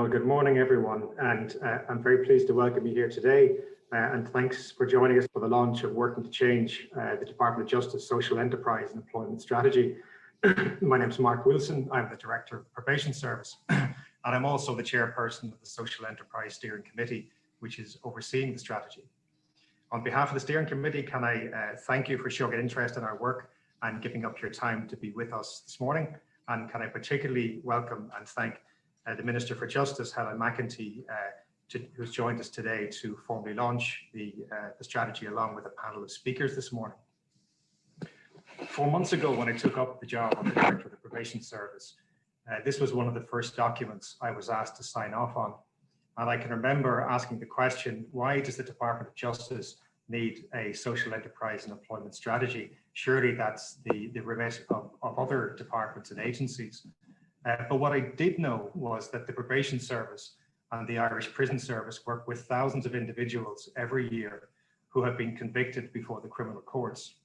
Well, good morning, everyone, and I'm very pleased to welcome you here today. And thanks for joining us for the launch of Working to Change, the Department of Justice Social Enterprise and Employment Strategy. My name is Mark Wilson. I'm the Director of the Probation Service, and I'm also the Chairperson of the Social Enterprise Steering Committee, which is overseeing the strategy. On behalf of the Steering Committee, can I thank you for showing an interest in our work and giving up your time to be with us this morning. And can I particularly welcome and thank the Minister for Justice, Helen McEntee, who's joined us today to formally launch the strategy along with a panel of speakers this morning. 4 months ago, when I took up the job of the Director of the Probation Service, this was one of the first documents I was asked to sign off on. And I can remember asking the question, why does the Department of Justice need a social enterprise and employment strategy? Surely that's the remit of other departments and agencies. But what I did know was that the Probation Service and the Irish Prison Service work with thousands of individuals every year who have been convicted before the criminal courts.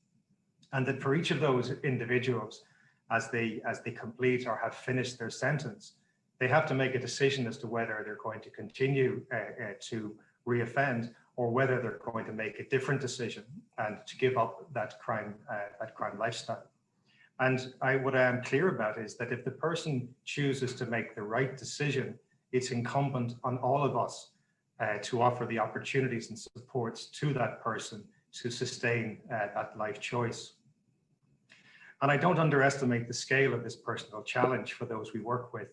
And that for each of those individuals, as they complete or have finished their sentence, they have to make a decision as to whether they're going to continue to reoffend or whether they're going to make a different decision and to give up that crime lifestyle. And what I am clear about is that if the person chooses to make the right decision, it's incumbent on all of us to offer the opportunities and supports to that person to sustain that life choice. And I don't underestimate the scale of this personal challenge for those we work with.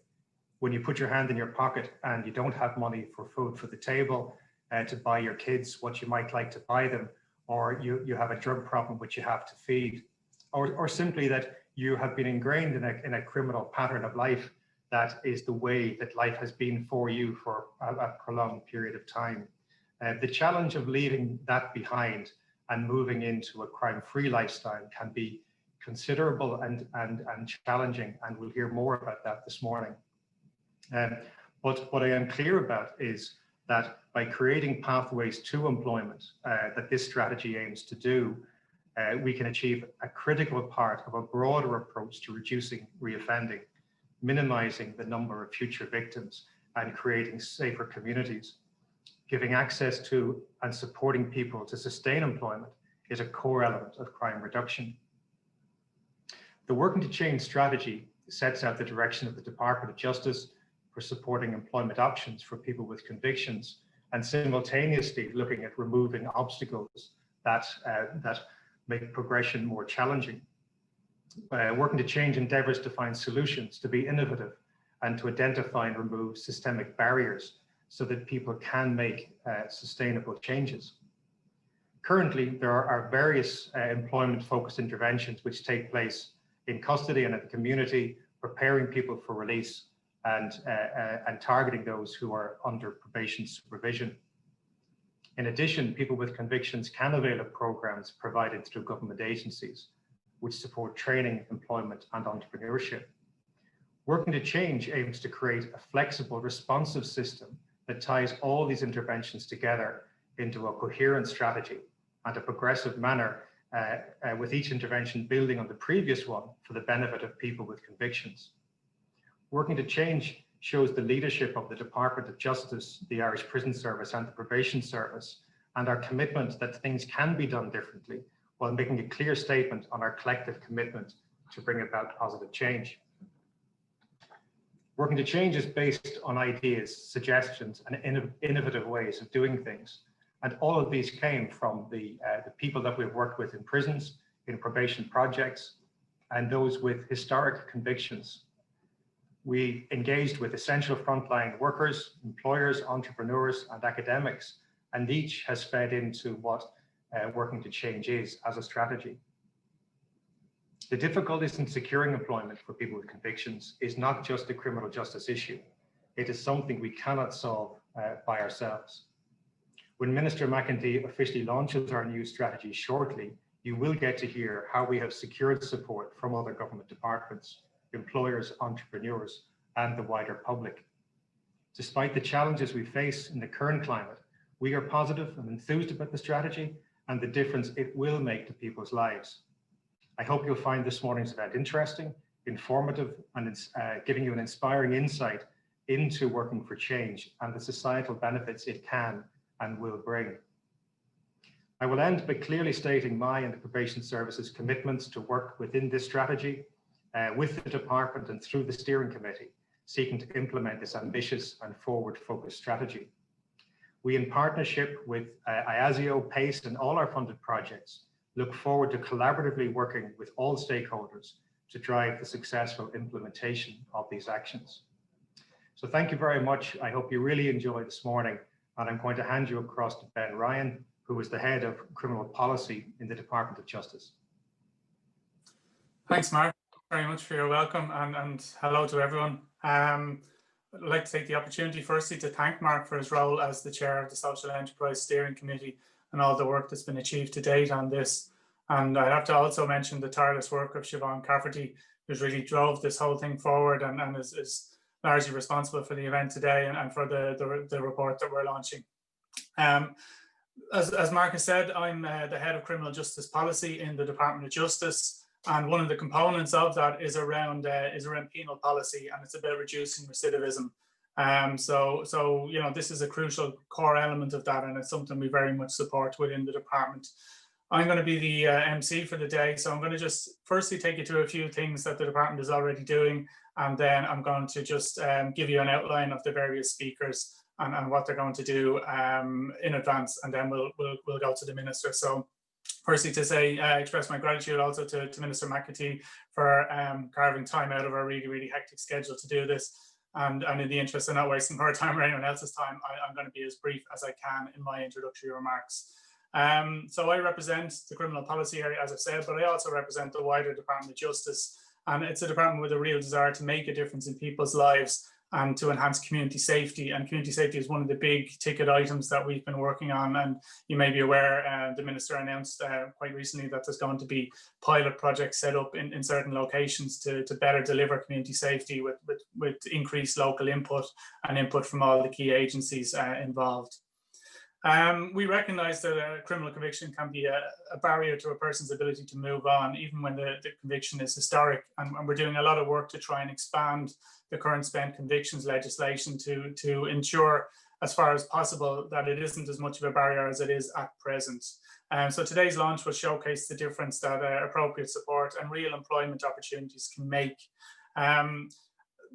When you put your hand in your pocket and you don't have money for food for the table, to buy your kids what you might like to buy them, or you have a drug problem which you have to feed, or simply that you have been ingrained in a criminal pattern of life that is the way that life has been for you for a prolonged period of time. The challenge of leaving that behind and moving into a crime-free lifestyle can be considerable and challenging, and we'll hear more about that this morning. But what I am clear about is that by creating pathways to employment that this strategy aims to do, we can achieve a critical part of a broader approach to reducing reoffending, minimizing the number of future victims, and creating safer communities. Giving access to and supporting people to sustain employment is a core element of crime reduction. The Working to Change strategy sets out the direction of the Department of Justice for supporting employment options for people with convictions, and simultaneously looking at removing obstacles that make progression more challenging. Working to Change endeavours to find solutions, to be innovative, and to identify and remove systemic barriers so that people can make sustainable changes. Currently, there are various employment-focused interventions which take place in custody and in the community, preparing people for release and targeting those who are under probation supervision. In addition, people with convictions can avail of programs provided through government agencies, which support training, employment, and entrepreneurship. Working to Change aims to create a flexible, responsive system that ties all these interventions together into a coherent strategy and a progressive manner, with each intervention building on the previous one for the benefit of people with convictions. Working to Change shows the leadership of the Department of Justice, the Irish Prison Service, and the Probation Service, and our commitment that things can be done differently, while making a clear statement on our collective commitment to bring about positive change. Working to Change is based on ideas, suggestions, and innovative ways of doing things. And all of these came from the people that we've worked with in prisons, in probation projects, and those with historic convictions. We engaged with essential frontline workers, employers, entrepreneurs, and academics, and each has fed into what Working to Change is as a strategy. The difficulties in securing employment for people with convictions is not just a criminal justice issue. It is something we cannot solve by ourselves. When Minister McEntee officially launches our new strategy shortly, you will get to hear how we have secured support from other government departments, employers, entrepreneurs, and the wider public. Despite the challenges we face in the current climate, we are positive and enthused about the strategy and the difference it will make to people's lives. I hope you'll find this morning's event interesting, informative, and giving you an inspiring insight into working for change and the societal benefits it can and will bring. I will end by clearly stating my and the Probation Service's commitments to work within this strategy with the department and through the steering committee, seeking to implement this ambitious and forward-focused strategy. We, in partnership with IASIO, PACE and all our funded projects, look forward to collaboratively working with all stakeholders to drive the successful implementation of these actions. So thank you very much. I hope you really enjoyed this morning, and I'm going to hand you across to Ben Ryan, who is the head of criminal policy in the Department of Justice. Thanks, Mark, very much for your welcome, and hello to everyone. I'd like to take the opportunity firstly to thank Mark for his role as the chair of the Social Enterprise Steering Committee and all the work that's been achieved to date on this. And I have to also mention the tireless work of Siobhan Cafferty, who's really drove this whole thing forward and is largely responsible for the event today and for the report that we're launching. As Mark has said, I'm the head of criminal justice policy in the Department of Justice, and one of the components of that is around penal policy, and it's about reducing recidivism. So you know, this is a crucial core element of that, and it's something we very much support within the department. I'm going to be the MC for the day, so I'm going to just firstly take you through a few things that the department is already doing, and then I'm going to just give you an outline of the various speakers and what they're going to do in advance, and then we'll go to the Minister. So firstly to say, express my gratitude also to Minister McAtee for carving time out of our really hectic schedule to do this. And in the interest of not wasting her time or anyone else's time, I'm going to be as brief as I can in my introductory remarks. So I represent the criminal policy area, as I've said, but I also represent the wider Department of Justice. And it's a department with a real desire to make a difference in people's lives and to enhance community safety. And community safety is one of the big ticket items that we've been working on. And you may be aware, the Minister announced quite recently that there's going to be pilot projects set up in certain locations to better deliver community safety with increased local input and input from all the key agencies involved. We recognise that a criminal conviction can be a barrier to a person's ability to move on, even when the conviction is historic. And we're doing a lot of work to try and expand the current spent convictions legislation to ensure, as far as possible, that it isn't as much of a barrier as it is at present. So today's launch will showcase the difference that appropriate support and real employment opportunities can make.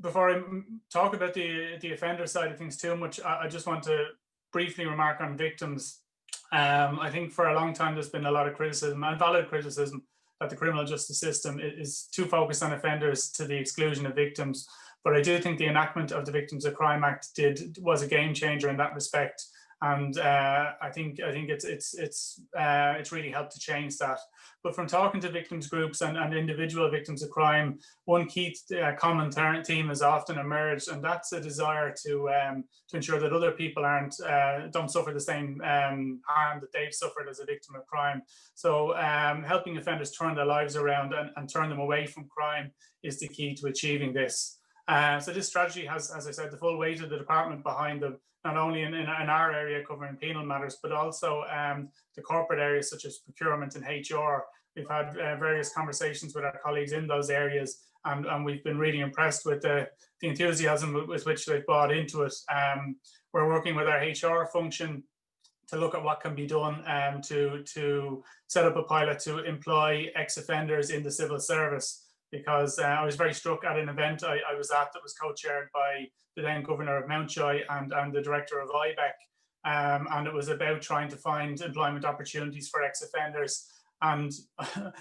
Before I talk about the offender side of things too much, I just want to briefly remark on victims. I think for a long time there's been a lot of criticism, and valid criticism, that the criminal justice system is too focused on offenders to the exclusion of victims. But I do think the enactment of the Victims of Crime Act was a game changer in that respect, and I think it's really helped to change that. But from talking to victims groups and individual victims of crime, one key common theme has often emerged, and that's a desire to ensure that other people don't suffer the same harm that they've suffered as a victim of crime. So helping offenders turn their lives around and turn them away from crime is the key to achieving this. So this strategy has, as I said, the full weight of the department behind them, not only in our area covering penal matters, but also the corporate areas such as procurement and HR. We've had various conversations with our colleagues in those areas, and we've been really impressed with the enthusiasm with which they've bought into it. We're working with our HR function to look at what can be done to set up a pilot to employ ex-offenders in the civil service. Because I was very struck at an event I was at that was co-chaired by the then Governor of Mountjoy and the Director of IBEC. And it was about trying to find employment opportunities for ex-offenders. And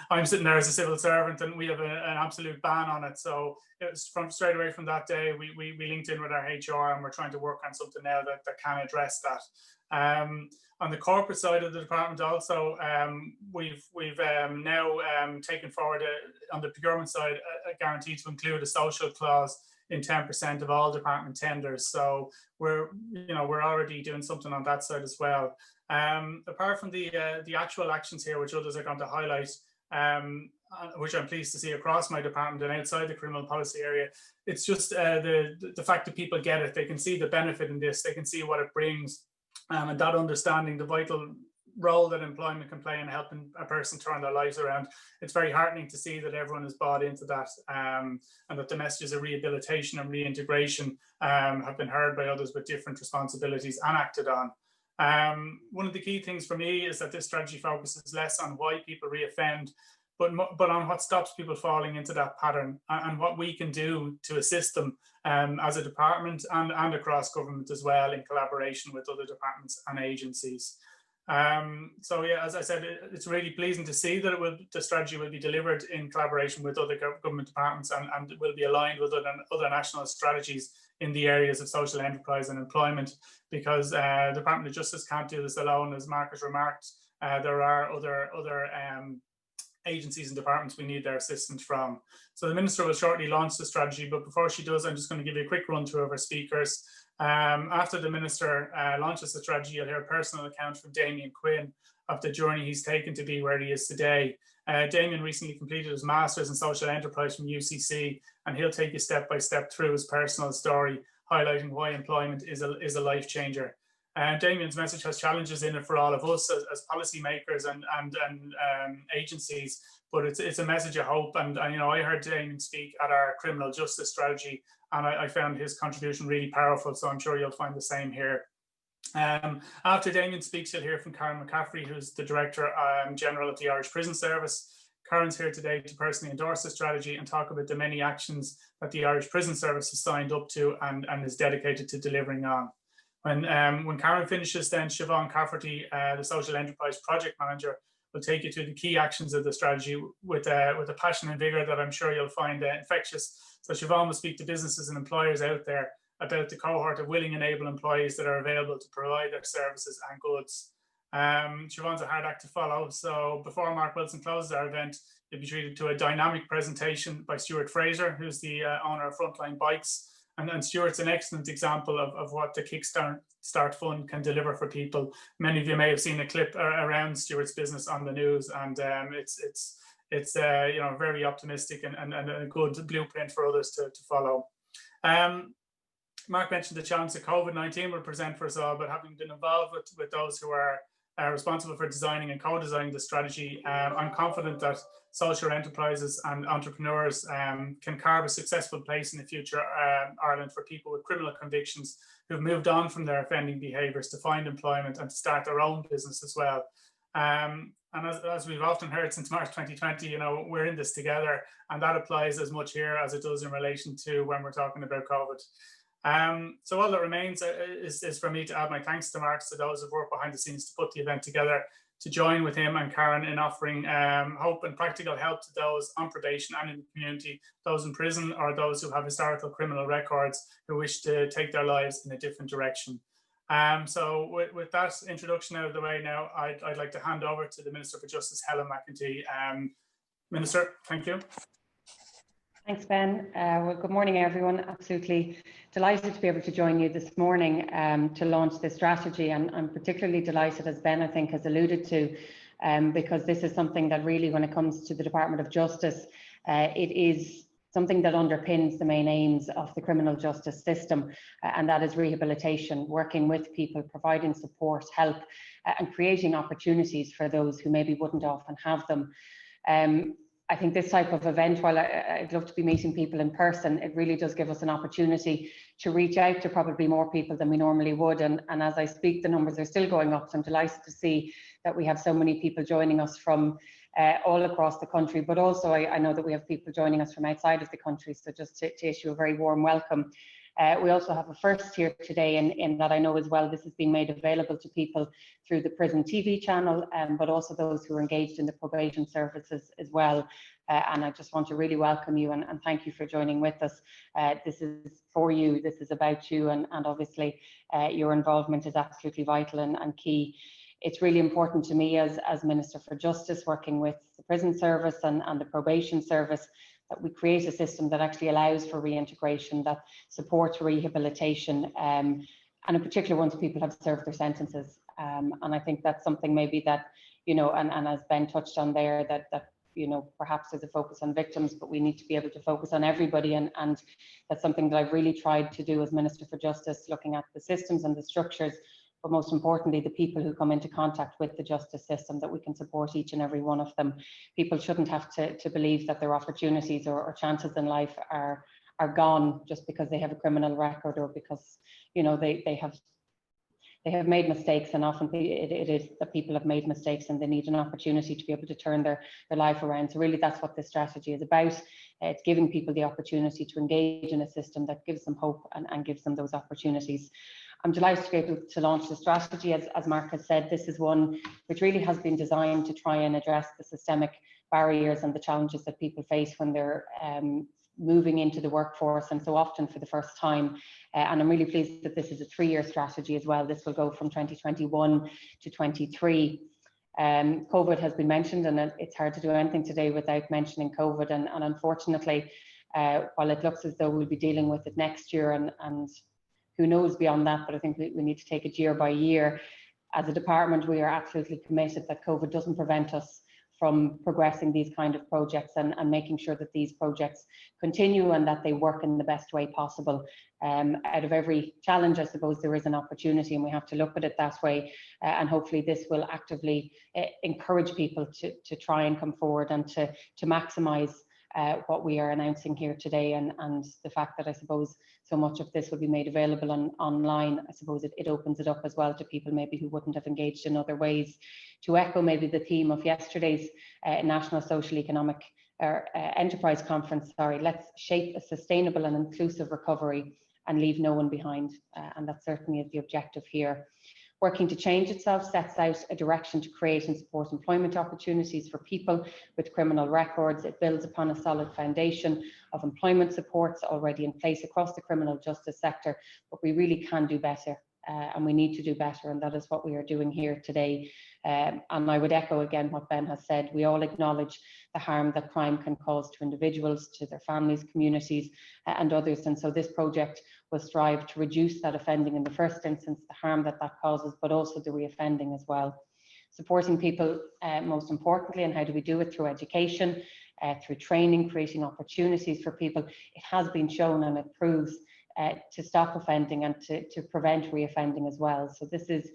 I'm sitting there as a civil servant, and we have an absolute ban on it. So it was straight away from that day, we linked in with our HR, and we're trying to work on something now that can address that. On the corporate side of the department also, we've now taken forward on the procurement side a guarantee to include a social clause in 10% of all department tenders. So we're already doing something on that side as well. Apart from the actual actions here, which others are going to highlight, which I'm pleased to see across my department and outside the criminal policy area, it's just the fact that people get it. They can see the benefit in this. They can see what it brings. And that understanding, the vital role that employment can play in helping a person turn their lives around. It's very heartening to see that everyone has bought into that, and that the messages of rehabilitation and reintegration have been heard by others with different responsibilities and acted on. One of the key things for me is that this strategy focuses less on why people reoffend, but on what stops people falling into that pattern, and what we can do to assist them as a department and across government as well, in collaboration with other departments and agencies. So yeah, as I said, it's really pleasing to see that the strategy will be delivered in collaboration with other government departments, and will be aligned with other national strategies in the areas of social enterprise and employment, because the Department of Justice can't do this alone. As Mark has remarked, there are other agencies and departments we need their assistance from. So the Minister will shortly launch the strategy, but before she does, I'm just going to give you a quick run through of our speakers. After the Minister launches the strategy, you'll hear a personal account from Damien Quinn of the journey he's taken to be where he is today. Damien recently completed his Masters in Social Enterprise from UCC, and he'll take you step by step through his personal story, highlighting why employment is a life changer. Damien's message has challenges in it for all of us as policymakers and agencies, but it's a message of hope. And you know, I heard Damien speak at our criminal justice strategy, and I found his contribution really powerful. So I'm sure you'll find the same here. After Damien speaks, you'll hear from Karen McCaffrey, who's the Director General of the Irish Prison Service. Karen's here today to personally endorse the strategy and talk about the many actions that the Irish Prison Service has signed up to and is dedicated to delivering on. When Karen finishes, then Siobhan Cafferty, the Social Enterprise Project Manager, will take you through the key actions of the strategy with a passion and vigour that I'm sure you'll find infectious. So Siobhan will speak to businesses and employers out there about the cohort of willing and able employees that are available to provide their services and goods. Siobhan's a hard act to follow, so before Mark Wilson closes our event, you'll be treated to a dynamic presentation by Stuart Fraser, who's the owner of Frontline Bikes. And Stuart's an excellent example of what the Kickstart Fund can deliver for people. Many of you may have seen a clip around Stuart's business on the news, and it's you know, very optimistic and a good blueprint for others to follow. Mark mentioned the challenge that COVID-19 will present for us all, but having been involved with those who are responsible for designing and co-designing the strategy, I'm confident that social enterprises and entrepreneurs can carve a successful place in the future Ireland for people with criminal convictions who've moved on from their offending behaviours to find employment and to start their own business as well. And as we've often heard since March 2020, you know, we're in this together, and that applies as much here as it does in relation to when we're talking about COVID. So all that remains is for me to add my thanks to Mark, to those who've worked behind the scenes to put the event together, to join with him and Karen in offering hope and practical help to those on probation and in the community, those in prison or those who have historical criminal records who wish to take their lives in a different direction. So with that introduction out of the way now, I'd like to hand over to the Minister for Justice, Helen McEntee. Minister, thank you. Thanks, Ben. Well, good morning, everyone. Absolutely delighted to be able to join you this morning to launch this strategy. And I'm particularly delighted, as Ben, I think, has alluded to, because this is something that really, when it comes to the Department of Justice, it is something that underpins the main aims of the criminal justice system, and that is rehabilitation, working with people, providing support, help, and creating opportunities for those who maybe wouldn't often have them. I think this type of event, while I'd love to be meeting people in person, it really does give us an opportunity to reach out to probably more people than we normally would. And as I speak, the numbers are still going up. So I'm delighted to see that we have so many people joining us from all across the country, but also I know that we have people joining us from outside of the country. So just to issue a very warm welcome. We also have a first here today in that I know as well this is being made available to people through the Prison TV channel, but also those who are engaged in the probation services as well. And I just want to really welcome you and thank you for joining with us. This is for you, this is about you, and obviously your involvement is absolutely vital and key. It's really important to me as Minister for Justice, working with the prison service and the probation service, that we create a system that actually allows for reintegration, that supports rehabilitation, and in particular once people have served their sentences. And I think that's something maybe that, you know, and as Ben touched on there, that you know, perhaps there's a focus on victims, but we need to be able to focus on everybody. And that's something that I've really tried to do as Minister for Justice, looking at the systems and the structures, but most importantly, the people who come into contact with the justice system, that we can support each and every one of them. People shouldn't have to believe that their opportunities or chances in life are gone just because they have a criminal record, or because, you know, they have made mistakes. And often it is that people have made mistakes and they need an opportunity to be able to turn their life around. So really that's what this strategy is about. It's giving people the opportunity to engage in a system that gives them hope and gives them those opportunities. I'm delighted to be able to launch the strategy. As Mark has said, this is one which really has been designed to try and address the systemic barriers and the challenges that people face when they're moving into the workforce, and so often for the first time. And I'm really pleased that this is a 3-year strategy as well. This will go from 2021 to 23. COVID has been mentioned, and it's hard to do anything today without mentioning COVID. And unfortunately, while it looks as though we'll be dealing with it next year, and who knows beyond that, but I think we need to take it year by year. As a department, we are absolutely committed that COVID doesn't prevent us from progressing these kind of projects and making sure that these projects continue and that they work in the best way possible. Out of every challenge, I suppose, there is an opportunity, and we have to look at it that way. And hopefully this will actively encourage people to try and come forward and to maximise what we are announcing here today, and the fact that I suppose so much of this will be made available online. I suppose it opens it up as well to people maybe who wouldn't have engaged in other ways. To echo maybe the theme of yesterday's National Social Economic Enterprise Conference, let's shape a sustainable and inclusive recovery and leave no one behind. And that certainly is the objective here. Working to Change itself sets out a direction to create and support employment opportunities for people with criminal records. It builds upon a solid foundation of employment supports already in place across the criminal justice sector, but we really can do better. And we need to do better, and that is what we are doing here today. And I would echo again what Ben has said. We all acknowledge the harm that crime can cause to individuals, to their families, communities, and others. And so this project will strive to reduce that offending in the first instance, the harm that causes, but also the reoffending as well. Supporting people, most importantly, and how do we do it? Through education, through training, creating opportunities for people. It has been shown, and it proves, to stop offending and to prevent reoffending as well. So this is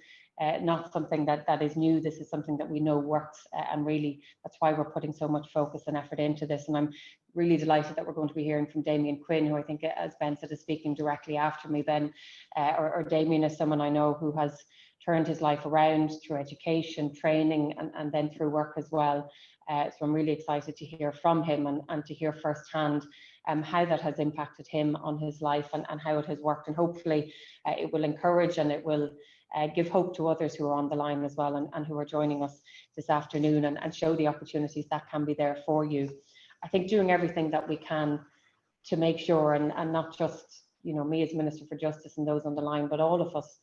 not something that is new. This is something that we know works, and really that's why we're putting so much focus and effort into this. And I'm really delighted that we're going to be hearing from Damien Quinn, who I think, as Ben said, is speaking directly after me. Ben, or Damien is someone I know who has turned his life around through education, training, and then through work as well. So I'm really excited to hear from him and to hear firsthand how that has impacted him on his life and how it has worked. And hopefully it will encourage and it will give hope to others who are on the line as well and who are joining us this afternoon, and show the opportunities that can be there for you. I think doing everything that we can to make sure, and not just, you know, me as Minister for Justice and those on the line, but all of us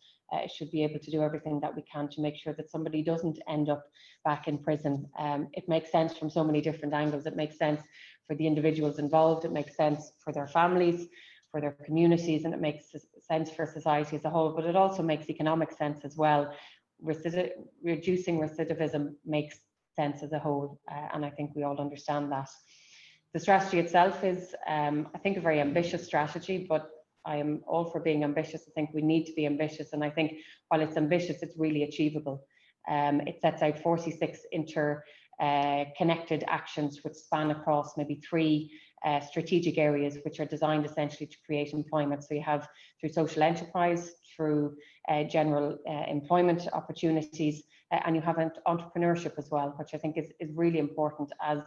should be able to do everything that we can to make sure that somebody doesn't end up back in prison. It makes sense from so many different angles. It makes sense for the individuals involved, it makes sense for their families, for their communities, and it makes sense for society as a whole, but it also makes economic sense as well. Reducing recidivism makes sense as a whole, and I think we all understand that. The strategy itself is, I think, a very ambitious strategy, but I am all for being ambitious. I think we need to be ambitious, and I think while it's ambitious, it's really achievable. It sets out 46 interconnected actions which span across maybe 3 strategic areas, which are designed essentially to create employment. So you have through social enterprise, through general employment opportunities, and you have entrepreneurship as well, which I think is really important. As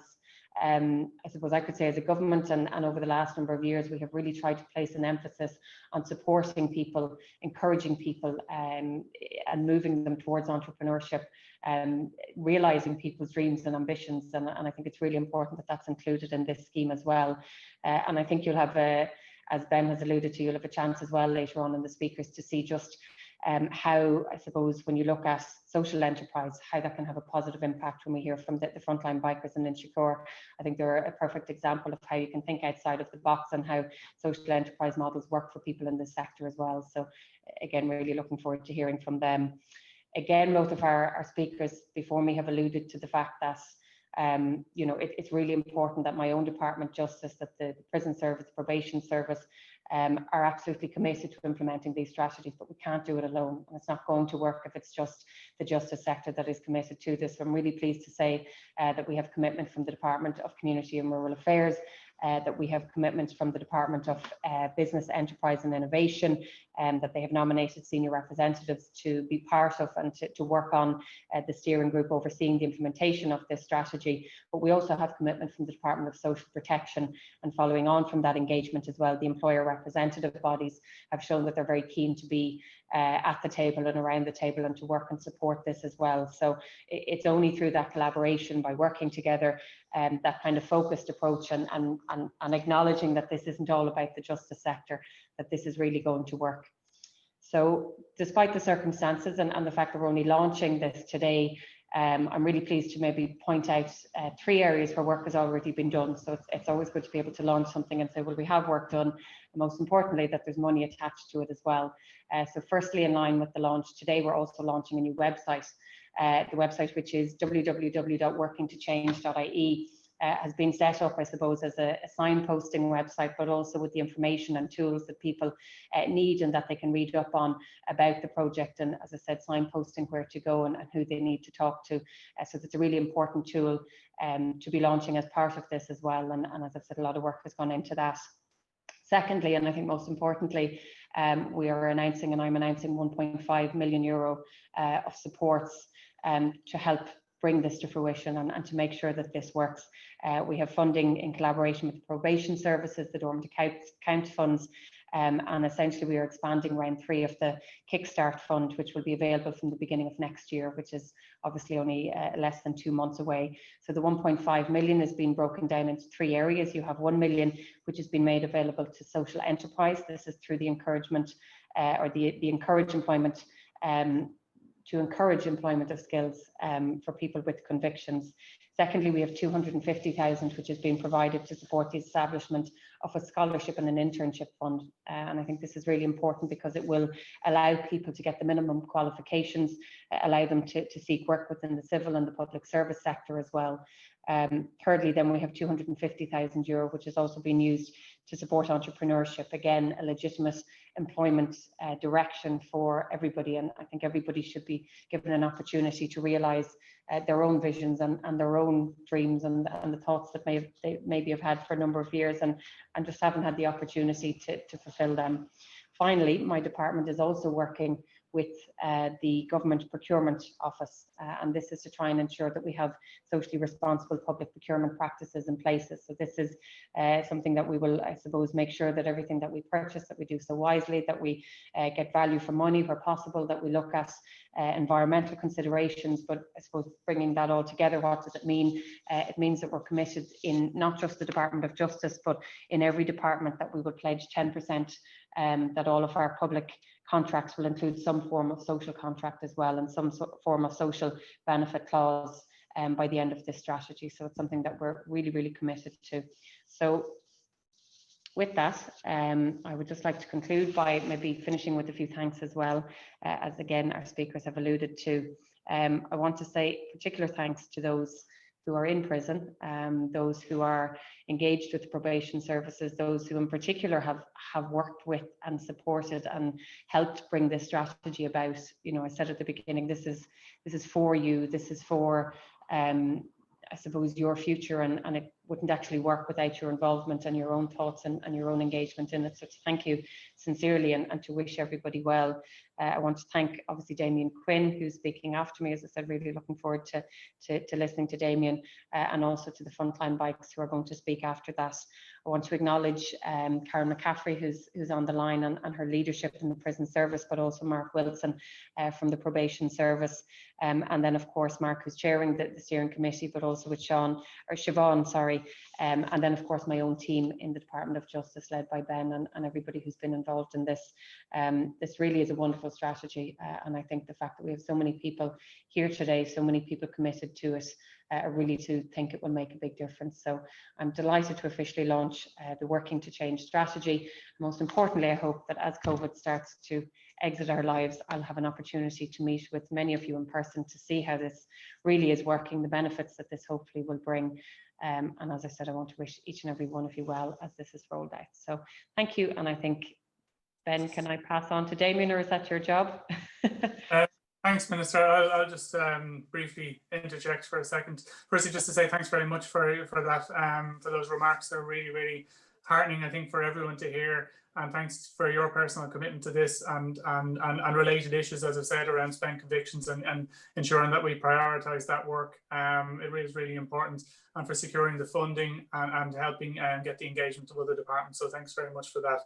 I suppose I could say, as a government, and over the last number of years, we have really tried to place an emphasis on supporting people, encouraging people, and moving them towards entrepreneurship, realizing people's dreams and ambitions. And I think it's really important that that's included in this scheme as well. And I think you'll have, as Ben has alluded to, you'll have a chance as well later on in the speakers to see just how, I suppose, when you look at social enterprise, how that can have a positive impact. When we hear from the frontline bikers in Inchicore, I think they're a perfect example of how you can think outside of the box and how social enterprise models work for people in this sector as well. So again, really looking forward to hearing from them. Again, both of our speakers before me have alluded to the fact that you know, it's really important that my own department, Justice, that the Prison Service, the Probation Service, are absolutely committed to implementing these strategies, but we can't do it alone, and it's not going to work if it's just the justice sector that is committed to this. So I'm really pleased to say that we have commitment from the Department of Community and Rural Affairs, that we have commitments from the Department of Business, Enterprise and Innovation, that they have nominated senior representatives to be part of and to work on the steering group overseeing the implementation of this strategy. But we also have commitment from the Department of Social Protection, and following on from that engagement as well, the employer representative bodies have shown that they're very keen to be at the table and around the table and to work and support this as well. So it's only through that collaboration, by working together, that kind of focused approach and acknowledging that this isn't all about the justice sector, that this is really going to work. So despite the circumstances and the fact that we're only launching this today, I'm really pleased to maybe point out 3 areas where work has already been done. So it's always good to be able to launch something and say, well, we have work done, and most importantly, that there's money attached to it as well. So firstly, in line with the launch today, we're also launching a new website. The website, which is www.workingtochange.ie, has been set up, I suppose, as a signposting website, but also with the information and tools that people need and that they can read up on about the project. And as I said, signposting where to go and who they need to talk to. So it's a really important tool to be launching as part of this as well. And as I've said, a lot of work has gone into that. Secondly, and I think most importantly, we are announcing, and I'm announcing, €1.5 million of supports to help bring this to fruition and to make sure that this works. We have funding in collaboration with the probation services, the dormant account funds, and essentially we are expanding round 3 of the Kickstart Fund, which will be available from the beginning of next year, which is obviously only less than 2 months away. So the 1.5 million has been broken down into 3 areas. You have 1 million, which has been made available to social enterprise. This is through the encouragement or the encourage employment, to encourage employment of skills for people with convictions. Secondly, we have 250,000 which has been provided to support the establishment of a scholarship and an internship fund. And I think this is really important because it will allow people to get the minimum qualifications, allow them to seek work within the civil and the public service sector as well. Thirdly, then we have €250,000, which has also been used to support entrepreneurship. Again, a legitimate employment direction for everybody. And I think everybody should be given an opportunity to realise their own visions and their own dreams and the thoughts that they maybe have had for a number of years and just haven't had the opportunity to fulfil them. Finally, my department is also working with the Government Procurement Office, and this is to try and ensure that we have socially responsible public procurement practices in places. So this is something that we will, I suppose, make sure that everything that we purchase, that we do so wisely, that we get value for money where possible, that we look at environmental considerations, but I suppose bringing that all together, what does it mean? It means that we're committed in not just the Department of Justice, but in every department that we will pledge 10%, that all of our public contracts will include some form of social contract as well and some form of social benefit clause by the end of this strategy. So it's something that we're really, really committed to. So with that, I would just like to conclude by maybe finishing with a few thanks as well, as again our speakers have alluded to. I want to say particular thanks to those who are in prison, those who are engaged with probation services, those who in particular have worked with and supported and helped bring this strategy about. You know, I said at the beginning, this is for you, this is for I suppose your future, and it wouldn't actually work without your involvement and your own thoughts and your own engagement in it. So to thank you sincerely and to wish everybody well. I want to thank obviously Damien Quinn, who's speaking after me. As I said, really looking forward to listening to Damien, and also to the Frontline Bikes who are going to speak after that. I want to acknowledge Karen McCaffrey, who's on the line, and her leadership in the prison service, but also Mark Wilson from the probation service. And then of course Mark, who's chairing the steering committee, but also with Siobhan, sorry. And then of course my own team in the Department of Justice, led by Ben and everybody who's been involved in this. This really is a wonderful strategy, and I think the fact that we have so many people here today, so many people committed to it, really to think it will make a big difference. So I'm delighted to officially launch the Working to Change strategy. Most importantly, I hope that as COVID starts to exit our lives, I'll have an opportunity to meet with many of you in person to see how this really is working, the benefits that this hopefully will bring. And as I said, I want to wish each and every one of you well as this is rolled out. So thank you. And I think, Ben, can I pass on to Damien, or is that your job? Thanks, Minister. I'll just briefly interject for a second. Firstly, just to say thanks very much for that, for those remarks. They're really, really heartening, I think, for everyone to hear. And thanks for your personal commitment to this and related issues, as I said, around spent convictions and ensuring that we prioritise that work. It is really important, and for securing the funding and helping get the engagement of other departments. So thanks very much for that.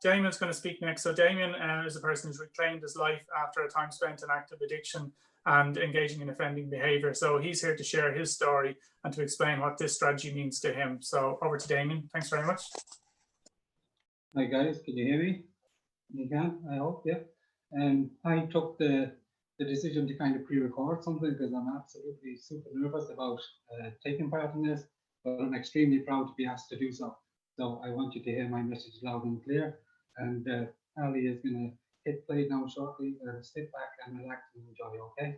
Damien's going to speak next. So Damien is a person who's reclaimed his life after a time spent in active addiction and engaging in offending behaviour. So he's here to share his story and to explain what this strategy means to him. So over to Damien. Thanks very much. Hi guys, can you hear me? You can, I hope, yeah. I took the decision to kind of pre-record something because I'm absolutely super nervous about taking part in this, but I'm extremely proud to be asked to do so. So I want you to hear my message loud and clear. And Ali is going to hit play now shortly. Sit back and relax and enjoy, okay?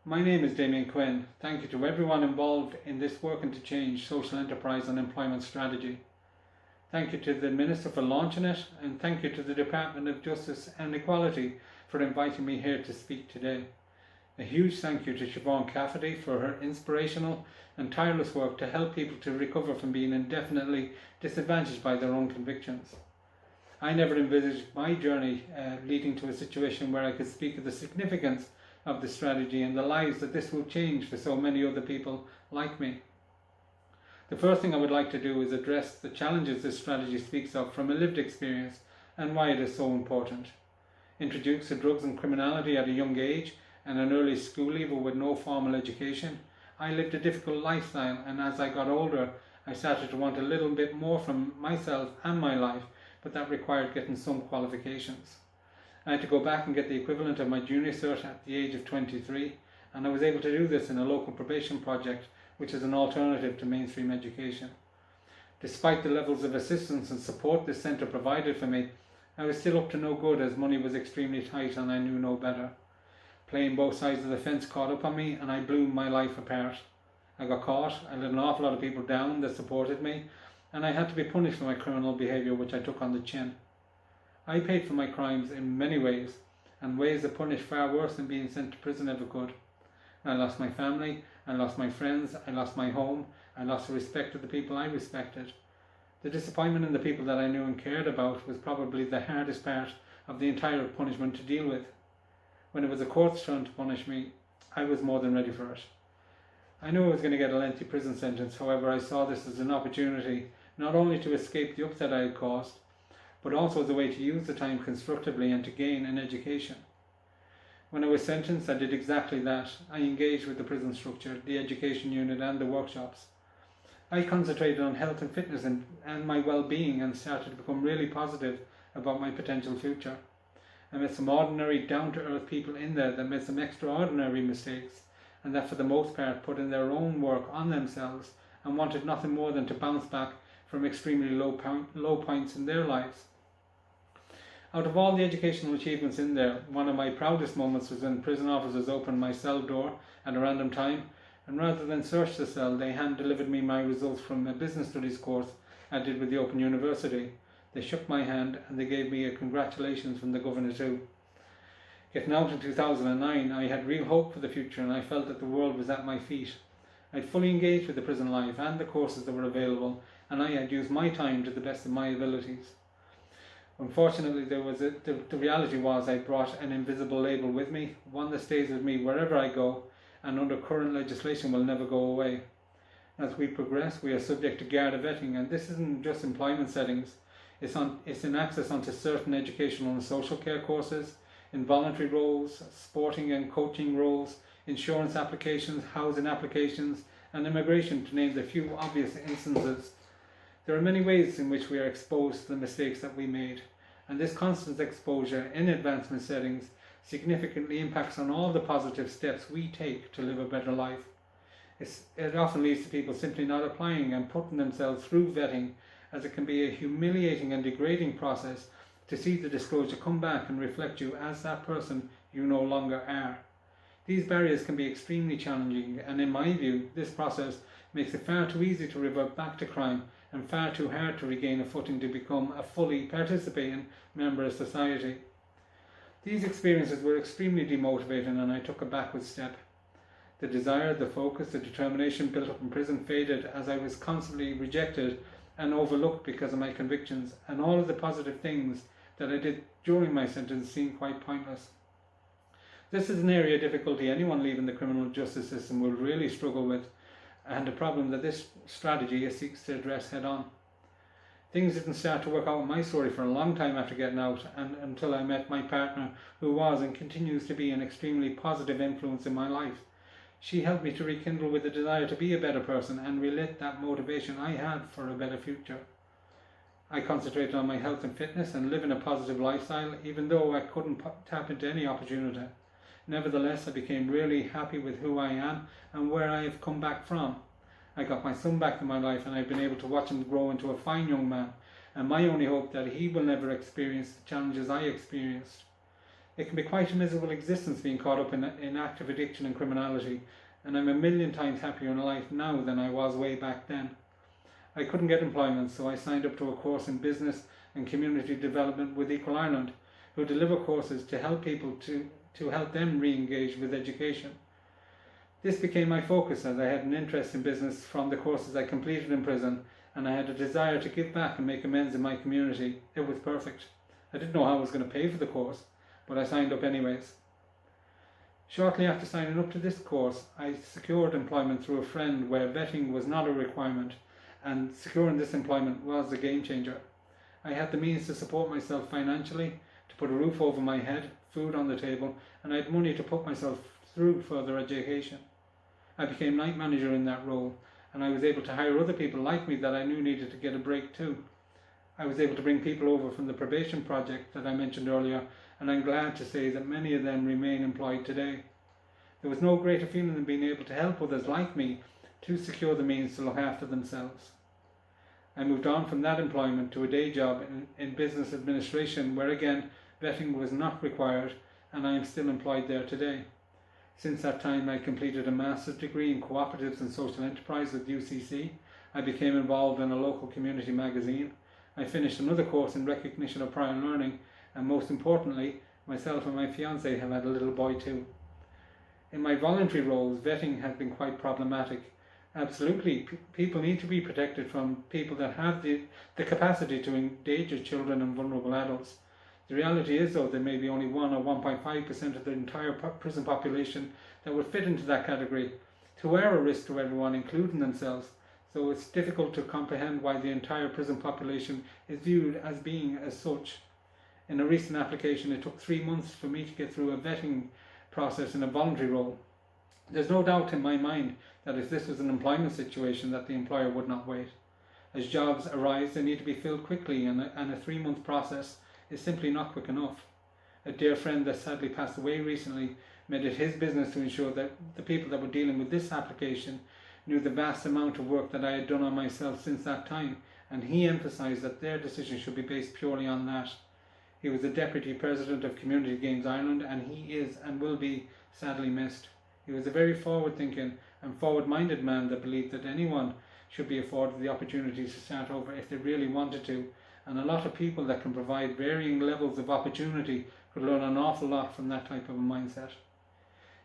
My name is Damien Quinn. Thank you to everyone involved in this Working to Change social enterprise and employment strategy. Thank you to the Minister for launching it, and thank you to the Department of Justice and Equality for inviting me here to speak today. A huge thank you to Siobhan Cafferty for her inspirational and tireless work to help people to recover from being indefinitely disadvantaged by their own convictions. I never envisaged my journey leading to a situation where I could speak of the significance of the strategy and the lives that this will change for so many other people like me. The first thing I would like to do is address the challenges this strategy speaks of from a lived experience and why it is so important. Introduced to drugs and criminality at a young age and an early school leaver with no formal education, I lived a difficult lifestyle, and as I got older, I started to want a little bit more from myself and my life, but that required getting some qualifications. I had to go back and get the equivalent of my junior cert at the age of 23, and I was able to do this in a local probation project, which is an alternative to mainstream education. Despite the levels of assistance and support this centre provided for me, I was still up to no good as money was extremely tight and I knew no better. Playing both sides of the fence caught up on me and I blew my life apart. I got caught, I let an awful lot of people down that supported me, and I had to be punished for my criminal behaviour, which I took on the chin. I paid for my crimes in many ways, and ways that punish far worse than being sent to prison ever could. I lost my family, I lost my friends, I lost my home, I lost the respect of the people I respected. The disappointment in the people that I knew and cared about was probably the hardest part of the entire punishment to deal with. When it was the court's turn to punish me, I was more than ready for it. I knew I was going to get a lengthy prison sentence, however I saw this as an opportunity not only to escape the upset I had caused, but also as a way to use the time constructively and to gain an education. When I was sentenced, I did exactly that. I engaged with the prison structure, the education unit and the workshops. I concentrated on health and fitness and my well-being and started to become really positive about my potential future. I met some ordinary, down-to-earth people in there that made some extraordinary mistakes and that for the most part put in their own work on themselves and wanted nothing more than to bounce back from extremely low points in their lives. Out of all the educational achievements in there, one of my proudest moments was when prison officers opened my cell door at a random time, and rather than search the cell, they hand-delivered me my results from a business studies course I did with the Open University. They shook my hand and they gave me a congratulations from the Governor too. Getting out in 2009, I had real hope for the future and I felt that the world was at my feet. I'd fully engaged with the prison life and the courses that were available, and I had used my time to the best of my abilities. Unfortunately, the reality was I brought an invisible label with me, one that stays with me wherever I go, and under current legislation will never go away. As we progress, we are subject to Garda vetting, and this isn't just employment settings. It's in access onto certain educational and social care courses, in voluntary roles, sporting and coaching roles, insurance applications, housing applications, and immigration, to name the few obvious instances. There are many ways in which we are exposed to the mistakes that we made, and this constant exposure in advancement settings significantly impacts on all the positive steps we take to live a better life. It often leads to people simply not applying and putting themselves through vetting, as it can be a humiliating and degrading process to see the disclosure come back and reflect you as that person you no longer are. These barriers can be extremely challenging, and in my view, this process makes it far too easy to revert back to crime and far too hard to regain a footing to become a fully participating member of society. These experiences were extremely demotivating, and I took a backward step. The desire, the focus, the determination built up in prison faded as I was constantly rejected and overlooked because of my convictions, and all of the positive things that I did during my sentence seemed quite pointless. This is an area of difficulty anyone leaving the criminal justice system will really struggle with, and a problem that this strategy seeks to address head on. Things didn't start to work out in my story for a long time after getting out, and until I met my partner, who was and continues to be an extremely positive influence in my life. She helped me to rekindle with the desire to be a better person and relit that motivation I had for a better future. I concentrated on my health and fitness and living a positive lifestyle, even though I couldn't tap into any opportunity. Nevertheless, I became really happy with who I am and where I have come back from. I got my son back in my life, and I've been able to watch him grow into a fine young man, and my only hope that he will never experience the challenges I experienced. It can be quite a miserable existence being caught up in active addiction and criminality, and I'm a million times happier in life now than I was way back then. I couldn't get employment, so I signed up to a course in business and community development with Equal Ireland, who deliver courses to help people to help them re-engage with education. This became my focus, as I had an interest in business from the courses I completed in prison, and I had a desire to give back and make amends in my community. It was perfect. I didn't know how I was going to pay for the course, but I signed up anyways. Shortly after signing up to this course, I secured employment through a friend where vetting was not a requirement, and securing this employment was a game changer. I had the means to support myself financially, to put a roof over my head, food on the table, and I had money to put myself through further education. I became night manager in that role, and I was able to hire other people like me that I knew needed to get a break too. I was able to bring people over from the probation project that I mentioned earlier, and I'm glad to say that many of them remain employed today. There was no greater feeling than being able to help others like me to secure the means to look after themselves. I moved on from that employment to a day job in business administration, where again vetting was not required, and I am still employed there today. Since that time, I completed a master's degree in cooperatives and social enterprise with UCC. I became involved in a local community magazine. I finished another course in recognition of prior learning, and most importantly, myself and my fiancée have had a little boy too. In my voluntary roles, vetting has been quite problematic. Absolutely, people need to be protected from people that have the capacity to endanger children and vulnerable adults. The reality is, though, there may be only 1 or 1.5% of the entire prison population that would fit into that category, who are a risk to everyone, including themselves. So it's difficult to comprehend why the entire prison population is viewed as being as such. In a recent application, it took 3 months for me to get through a vetting process in a voluntary role. There's no doubt in my mind that if this was an employment situation, that the employer would not wait. As jobs arise, they need to be filled quickly, and a 3-month process is simply not quick enough. A dear friend that sadly passed away recently made it his business to ensure that the people that were dealing with this application knew the vast amount of work that I had done on myself since that time, and he emphasised that their decision should be based purely on that. He was the Deputy President of Community Games Ireland, and he is and will be sadly missed. He was a very forward-thinking and forward-minded man that believed that anyone should be afforded the opportunity to start over if they really wanted to, and a lot of people that can provide varying levels of opportunity could learn an awful lot from that type of a mindset.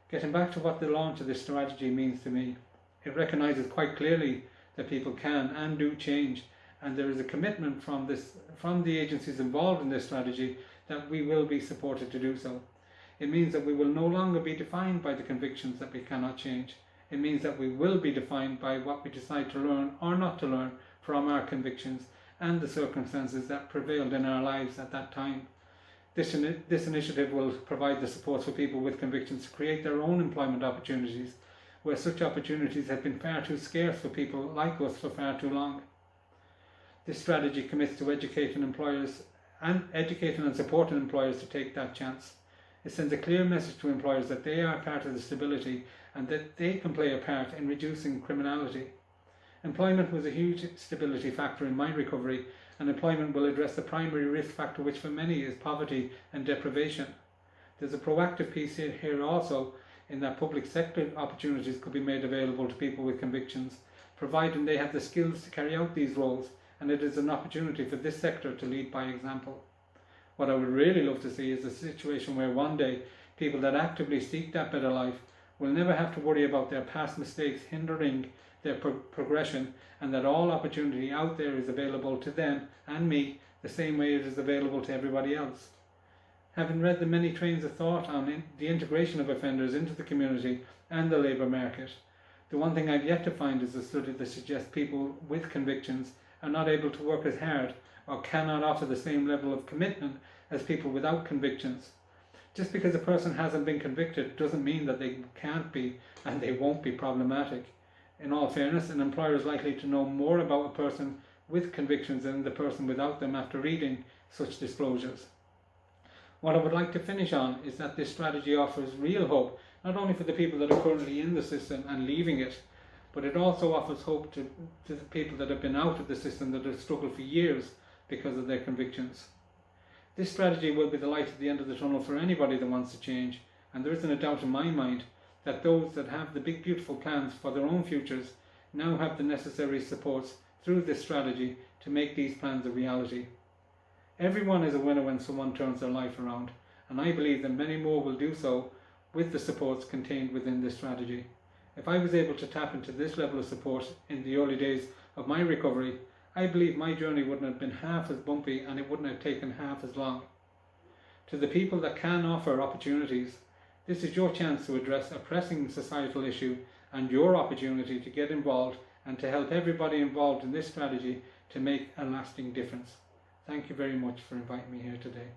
Getting back to what the launch of this strategy means to me, it recognises quite clearly that people can and do change, and there is a commitment from the agencies involved in this strategy that we will be supported to do so. It means that we will no longer be defined by the convictions that we cannot change. It means that we will be defined by what we decide to learn or not to learn from our convictions and the circumstances that prevailed in our lives at that time. This initiative will provide the support for people with convictions to create their own employment opportunities, where such opportunities have been far too scarce for people like us for far too long. This strategy commits to educating and supporting employers to take that chance. It sends a clear message to employers that they are part of the stability and that they can play a part in reducing criminality. Employment was a huge stability factor in my recovery, and employment will address the primary risk factor, which for many is poverty and deprivation. There's a proactive piece here also in that public sector opportunities could be made available to people with convictions, providing they have the skills to carry out these roles, and it is an opportunity for this sector to lead by example. What I would really love to see is a situation where one day people that actively seek that better life will never have to worry about their past mistakes hindering their progression, and that all opportunity out there is available to them and me the same way it is available to everybody else. Having read the many trains of thought on the integration of offenders into the community and the labour market, the one thing I've yet to find is a study that suggests people with convictions are not able to work as hard or cannot offer the same level of commitment as people without convictions. Just because a person hasn't been convicted doesn't mean that they can't be and they won't be problematic. In all fairness, an employer is likely to know more about a person with convictions than the person without them after reading such disclosures. What I would like to finish on is that this strategy offers real hope, not only for the people that are currently in the system and leaving it, but it also offers hope to the people that have been out of the system that have struggled for years because of their convictions. This strategy will be the light at the end of the tunnel for anybody that wants to change, and there isn't a doubt in my mind that those that have the big beautiful plans for their own futures now have the necessary supports through this strategy to make these plans a reality. Everyone is a winner when someone turns their life around, and I believe that many more will do so with the supports contained within this strategy. If I was able to tap into this level of support in the early days of my recovery, I believe my journey wouldn't have been half as bumpy and it wouldn't have taken half as long. To the people that can offer opportunities, this is your chance to address a pressing societal issue and your opportunity to get involved and to help everybody involved in this strategy to make a lasting difference. Thank you very much for inviting me here today.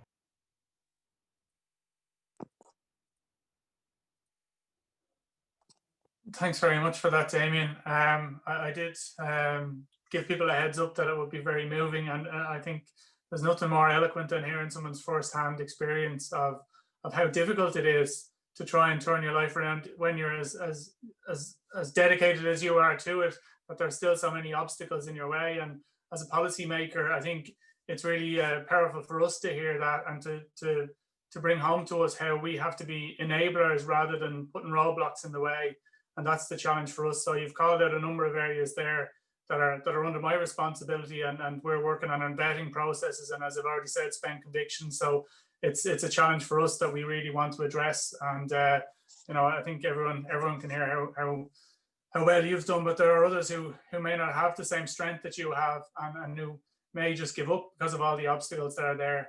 Thanks very much for that, Damien. I did give people a heads up that it would be very moving, and I think there's nothing more eloquent than hearing someone's first-hand experience of how difficult it is to try and turn your life around when you're as dedicated as you are to it, but there's still so many obstacles in your way. And as a policymaker, I think it's really powerful for us to hear that and to bring home to us how we have to be enablers rather than putting roadblocks in the way. And that's the challenge for us. So you've called out a number of areas there that are under my responsibility, and we're working on vetting processes, and as I've already said, spend convictions. So it's a challenge for us that we really want to address. And you know, I think everyone can hear how well you've done, but there are others who may not have the same strength that you have, and who may just give up because of all the obstacles that are there.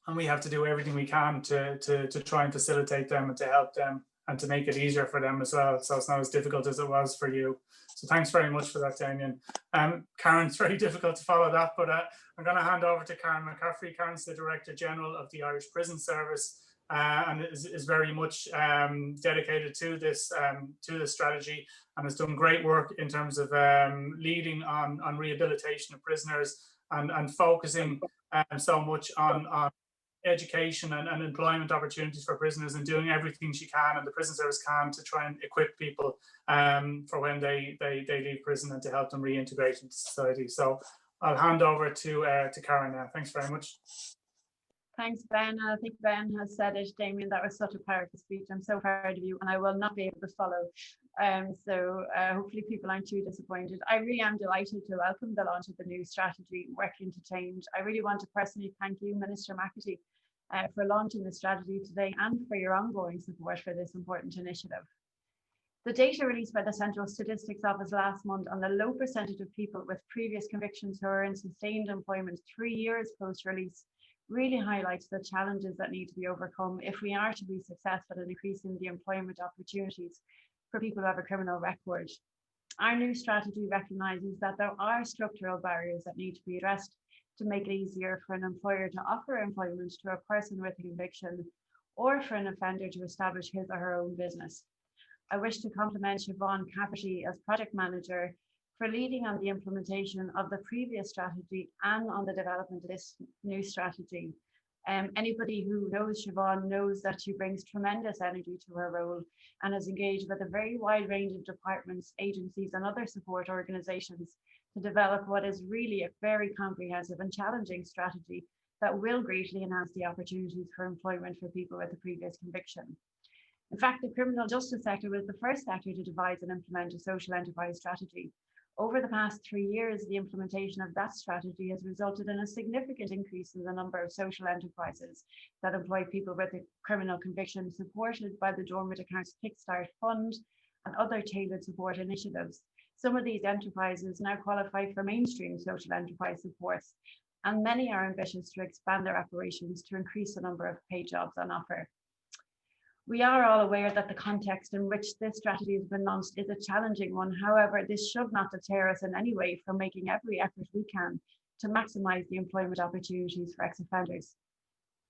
And we have to do everything we can to try and facilitate them and to help them and to make it easier for them as well, so it's not as difficult as it was for you. So thanks very much for that, Damien. Karen, it's very difficult to follow that, but I'm going to hand over to Karen McCaffrey. Karen's the Director General of the Irish Prison Service, and is very much dedicated to this strategy, and has done great work in terms of leading on rehabilitation of prisoners and focusing so much on education and employment opportunities for prisoners, and doing everything she can and the prison service can to try and equip people for when they leave prison and to help them reintegrate into society. So I'll hand over to Karen now. Thanks very much. Thanks, Ben. I think Ben has said it, Damien. That was such a powerful speech. I'm so proud of you, and I will not be able to follow. So hopefully people aren't too disappointed. I really am delighted to welcome the launch of the new strategy, Working to Change. I really want to personally thank you, Minister McAtee, for launching the strategy today and for your ongoing support for this important initiative. The data released by the Central Statistics Office last month on the low percentage of people with previous convictions who are in sustained employment 3 years post-release really highlights the challenges that need to be overcome if we are to be successful in increasing the employment opportunities for people who have a criminal record. Our new strategy recognises that there are structural barriers that need to be addressed to make it easier for an employer to offer employment to a person with a conviction, or for an offender to establish his or her own business. I wish to compliment Siobhan Cafferty as project manager for leading on the implementation of the previous strategy and on the development of this new strategy. Anybody who knows Siobhan knows that she brings tremendous energy to her role and has engaged with a very wide range of departments, agencies and other support organisations to develop what is really a very comprehensive and challenging strategy that will greatly enhance the opportunities for employment for people with a previous conviction. In fact, the criminal justice sector was the first sector to devise and implement a social enterprise strategy. Over the past 3 years, the implementation of that strategy has resulted in a significant increase in the number of social enterprises that employ people with a criminal conviction, supported by the Dormant Accounts Kickstart Fund and other tailored support initiatives. Some of these enterprises now qualify for mainstream social enterprise supports, and many are ambitious to expand their operations to increase the number of paid jobs on offer. We are all aware that the context in which this strategy has been launched is a challenging one. However, this should not deter us in any way from making every effort we can to maximise the employment opportunities for ex-offenders.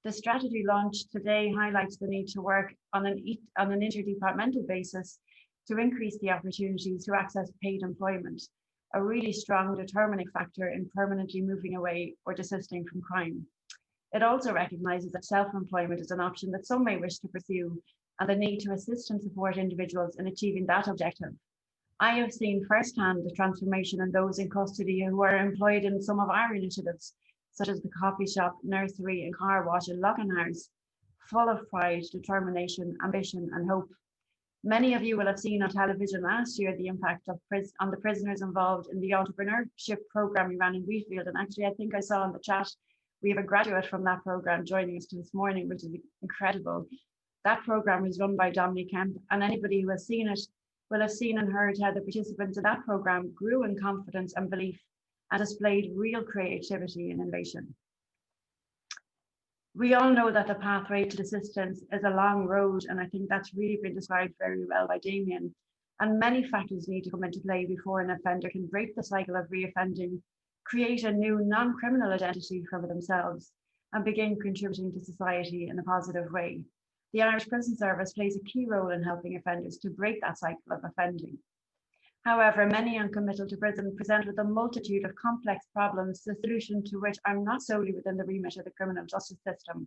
The strategy launched today highlights the need to work on an interdepartmental basis to increase the opportunities to access paid employment, a really strong determining factor in permanently moving away or desisting from crime. It also recognises that self-employment is an option that some may wish to pursue, and the need to assist and support individuals in achieving that objective. I have seen firsthand the transformation in those in custody who are employed in some of our initiatives, such as the coffee shop, nursery and car wash in Lochinhouse, full of pride, determination, ambition and hope. Many of you will have seen on television last year the impact of on the prisoners involved in the entrepreneurship programme we ran in Wheatfield, and actually I think I saw in the chat we have a graduate from that programme joining us this morning, which is incredible. That programme was run by Dominic Kemp, and anybody who has seen it will have seen and heard how the participants in that programme grew in confidence and belief and displayed real creativity and innovation. We all know that the pathway to desistance is a long road, and I think that's really been described very well by Damien. And many factors need to come into play before an offender can break the cycle of reoffending, create a new non-criminal identity for themselves, and begin contributing to society in a positive way. The Irish Prison Service plays a key role in helping offenders to break that cycle of offending. However, many uncommitted to prison present with a multitude of complex problems, the solution to which are not solely within the remit of the criminal justice system.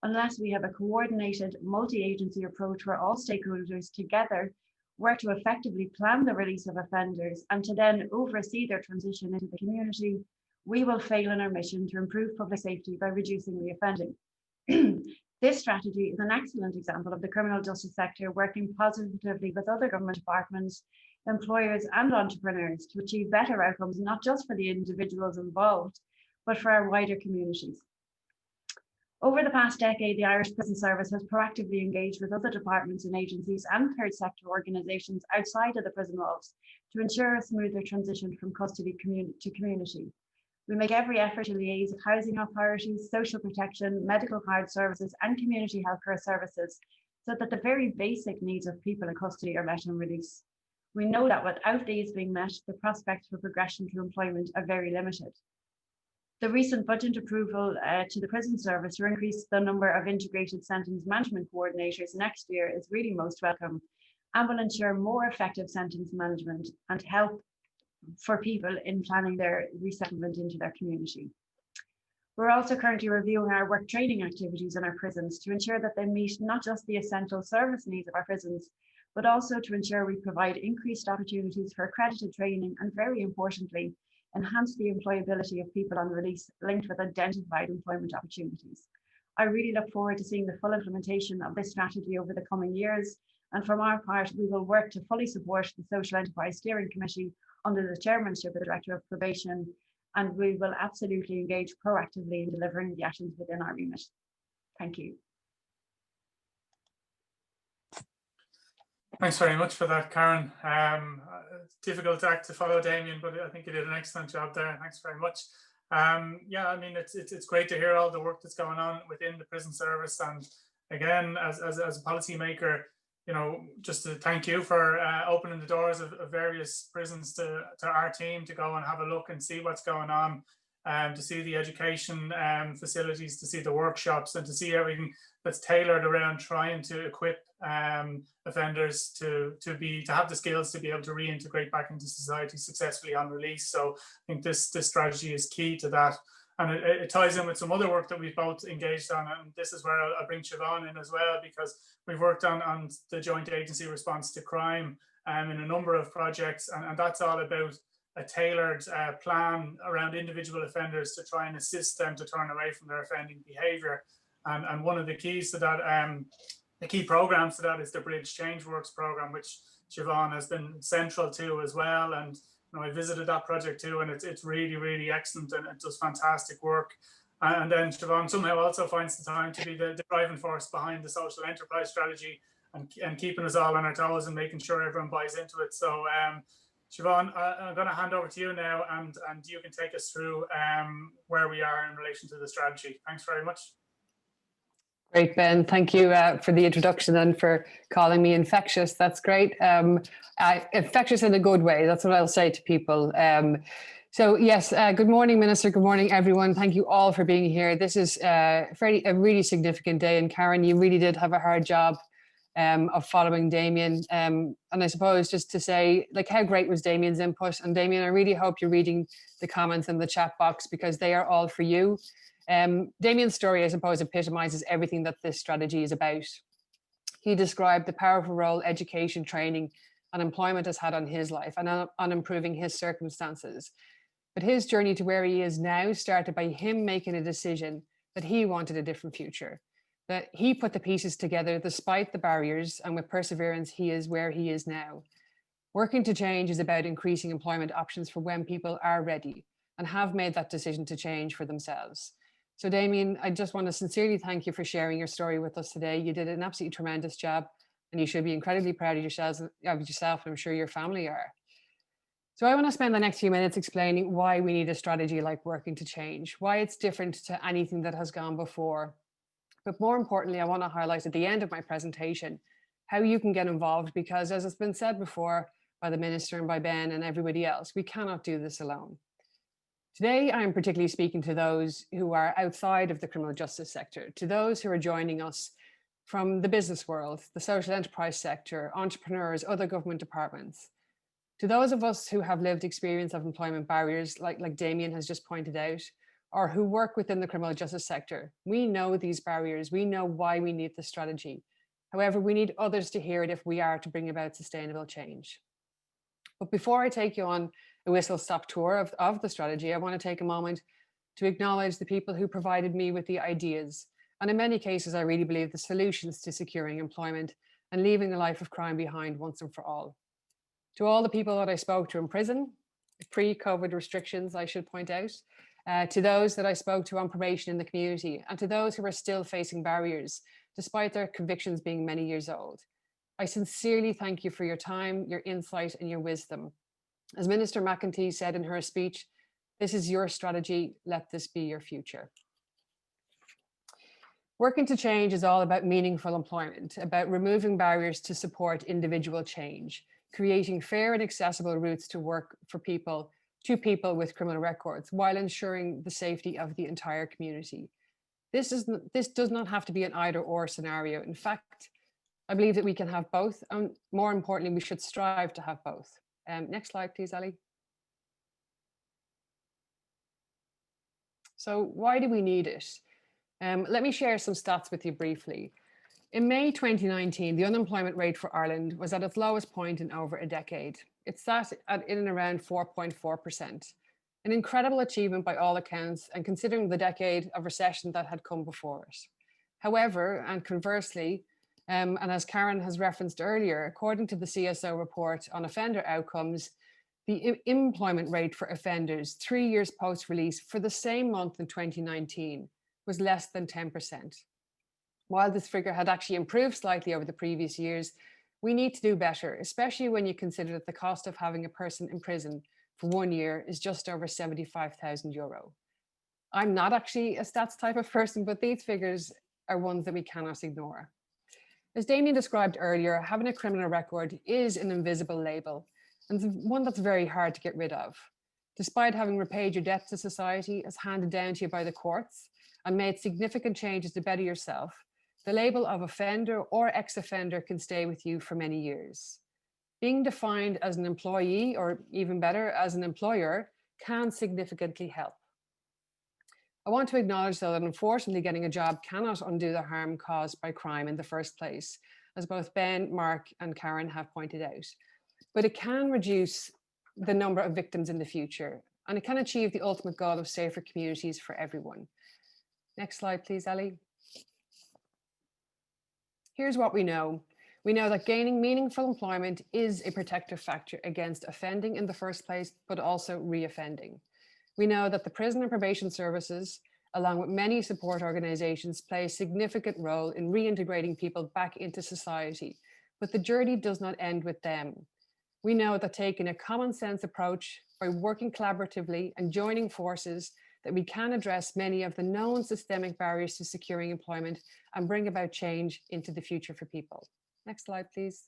Unless we have a coordinated multi-agency approach where all stakeholders together work to effectively plan the release of offenders and to then oversee their transition into the community, we will fail in our mission to improve public safety by reducing reoffending. This strategy is an excellent example of the criminal justice sector working positively with other government departments, employers and entrepreneurs to achieve better outcomes, not just for the individuals involved, but for our wider communities. Over the past decade, the Irish Prison Service has proactively engaged with other departments and agencies and third sector organisations outside of the prison walls to ensure a smoother transition from custody to community. We make every effort to liaise with housing authorities, social protection, medical card services and community healthcare services so that the very basic needs of people in custody are met on release. We know that without these being met, the prospects for progression to employment are very limited. The recent budget approval to the prison service to increase the number of integrated sentence management coordinators next year is really most welcome and will ensure more effective sentence management and help for people in planning their resettlement into their community. We're also currently reviewing our work training activities in our prisons to ensure that they meet not just the essential service needs of our prisons, but also to ensure we provide increased opportunities for accredited training and, very importantly, enhance the employability of people on release linked with identified employment opportunities. I really look forward to seeing the full implementation of this strategy over the coming years, and from our part, we will work to fully support the Social Enterprise Steering Committee under the chairmanship of the Director of Probation, and we will absolutely engage proactively in delivering the actions within our remit. Thank you. Thanks very much for that, Karen. Difficult act to follow, Damien, but I think you did an excellent job there. Thanks very much. Yeah, I mean, it's great to hear all the work that's going on within the prison service. And again, as a policymaker, you know, just to thank you for opening the doors of various prisons to our team to go and have a look and see what's going on, to see the education facilities, to see the workshops, and to see everything that's tailored around trying to equip offenders to have the skills to be able to reintegrate back into society successfully on release. So I think this strategy is key to that. And it ties in with some other work that we've both engaged on. And this is where I'll bring Siobhan in as well, because we've worked on the joint agency response to crime in a number of projects. And that's all about a tailored plan around individual offenders to try and assist them to turn away from their offending behaviour. And one of the keys to that the key programs to that is the Bridge Change Works program, which Siobhan has been central to as well. And I visited that project too, and it's really, really excellent, and it does fantastic work. And then Siobhan somehow also finds the time to be the driving force behind the social enterprise strategy and keeping us all on our toes and making sure everyone buys into it. So Siobhan, I'm going to hand over to you now, and you can take us through where we are in relation to the strategy. Thanks very much. Great, Ben. Thank you for the introduction and for calling me infectious. That's great. Infectious in a good way. That's what I'll say to people. So yes, good morning, Minister. Good morning, everyone. Thank you all for being here. This is a really significant day. And Karen, you really did have a hard job of following Damien. And I suppose just to say, like, how great was Damien's input? And Damien, I really hope you're reading the comments in the chat box, because they are all for you. Damien's story, I suppose, epitomizes everything that this strategy is about. He described the powerful role education, training, and employment has had on his life and on improving his circumstances. But his journey to where he is now started by him making a decision that he wanted a different future, that he put the pieces together despite the barriers, and with perseverance, he is where he is now. Working to Change is about increasing employment options for when people are ready and have made that decision to change for themselves. So Damien, I just want to sincerely thank you for sharing your story with us today. You did an absolutely tremendous job, and you should be incredibly proud of yourself, and I'm sure your family are. So I want to spend the next few minutes explaining why we need a strategy like Working to Change, why it's different to anything that has gone before. But more importantly, I want to highlight at the end of my presentation how you can get involved, because as it's been said before by the Minister and by Ben and everybody else, we cannot do this alone. Today, I'm particularly speaking to those who are outside of the criminal justice sector, to those who are joining us from the business world, the social enterprise sector, entrepreneurs, other government departments. To those of us who have lived experience of employment barriers, like Damien has just pointed out, or who work within the criminal justice sector, we know these barriers, we know why we need the strategy. However, we need others to hear it if we are to bring about sustainable change. But before I take you on a whistle-stop tour of the strategy, I want to take a moment to acknowledge the people who provided me with the ideas, and in many cases, I really believe the solutions to securing employment and leaving a life of crime behind once and for all. To all the people that I spoke to in prison, pre-COVID restrictions, I should point out, to those that I spoke to on probation in the community, and to those who are still facing barriers, despite their convictions being many years old. I sincerely thank you for your time, your insight, and your wisdom. As Minister McEntee said in her speech, this is your strategy, let this be your future. Working to Change is all about meaningful employment, about removing barriers to support individual change, creating fair and accessible routes to work for people, to people with criminal records, while ensuring the safety of the entire community. This does not have to be an either-or scenario. In fact, I believe that we can have both, and more importantly, we should strive to have both. Next slide, please, Ali. So why do we need it? Let me share some stats with you briefly. In May 2019, the unemployment rate for Ireland was at its lowest point in over a decade. It sat in and around 4.4%, an incredible achievement by all accounts, and considering the decade of recession that had come before it. However, and conversely, and as Karen has referenced earlier, according to the CSO report on offender outcomes, the employment rate for offenders 3 years post-release for the same month in 2019 was less than 10%. While this figure had actually improved slightly over the previous years, we need to do better, especially when you consider that the cost of having a person in prison for 1 year is just over €75,000. I'm not actually a stats type of person, but these figures are ones that we cannot ignore. As Damien described earlier, having a criminal record is an invisible label, and one that's very hard to get rid of. Despite having repaid your debt to society as handed down to you by the courts and made significant changes to better yourself, the label of offender or ex-offender can stay with you for many years. Being defined as an employee, or even better, as an employer, can significantly help. I want to acknowledge, though, that unfortunately getting a job cannot undo the harm caused by crime in the first place, as both Ben, Mark, and Karen have pointed out. But it can reduce the number of victims in the future, and it can achieve the ultimate goal of safer communities for everyone. Next slide, please, Ali. Here's what we know. We know that gaining meaningful employment is a protective factor against offending in the first place, but also reoffending. We know that the prison and probation services, along with many support organisations, play a significant role in reintegrating people back into society, but the journey does not end with them. We know that taking a common sense approach by working collaboratively and joining forces, that we can address many of the known systemic barriers to securing employment and bring about change into the future for people. Next slide, please.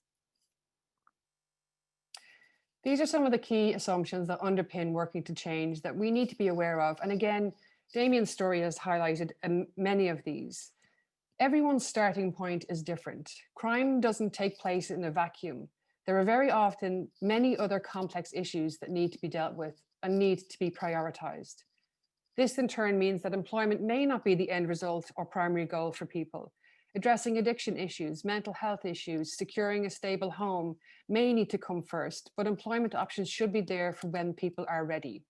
These are some of the key assumptions that underpin working to change that we need to be aware of. And again, Damien's story has highlighted many of these. Everyone's starting point is different. Crime doesn't take place in a vacuum. There are very often many other complex issues that need to be dealt with and need to be prioritized. This in turn means that employment may not be the end result or primary goal for people. Addressing addiction issues, mental health issues, securing a stable home may need to come first, but employment options should be there for when people are ready.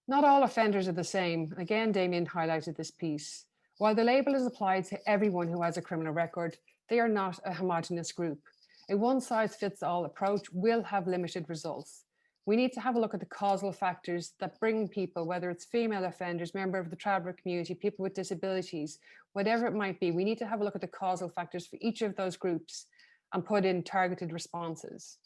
Not all offenders are the same. Again, Damien highlighted this piece. While the label is applied to everyone who has a criminal record, they are not a homogenous group. A one-size-fits-all approach will have limited results. We need to have a look at the causal factors that bring people, whether it's female offenders, member of the traveller community, people with disabilities, whatever it might be, we need to have a look at the causal factors for each of those groups and put in targeted responses.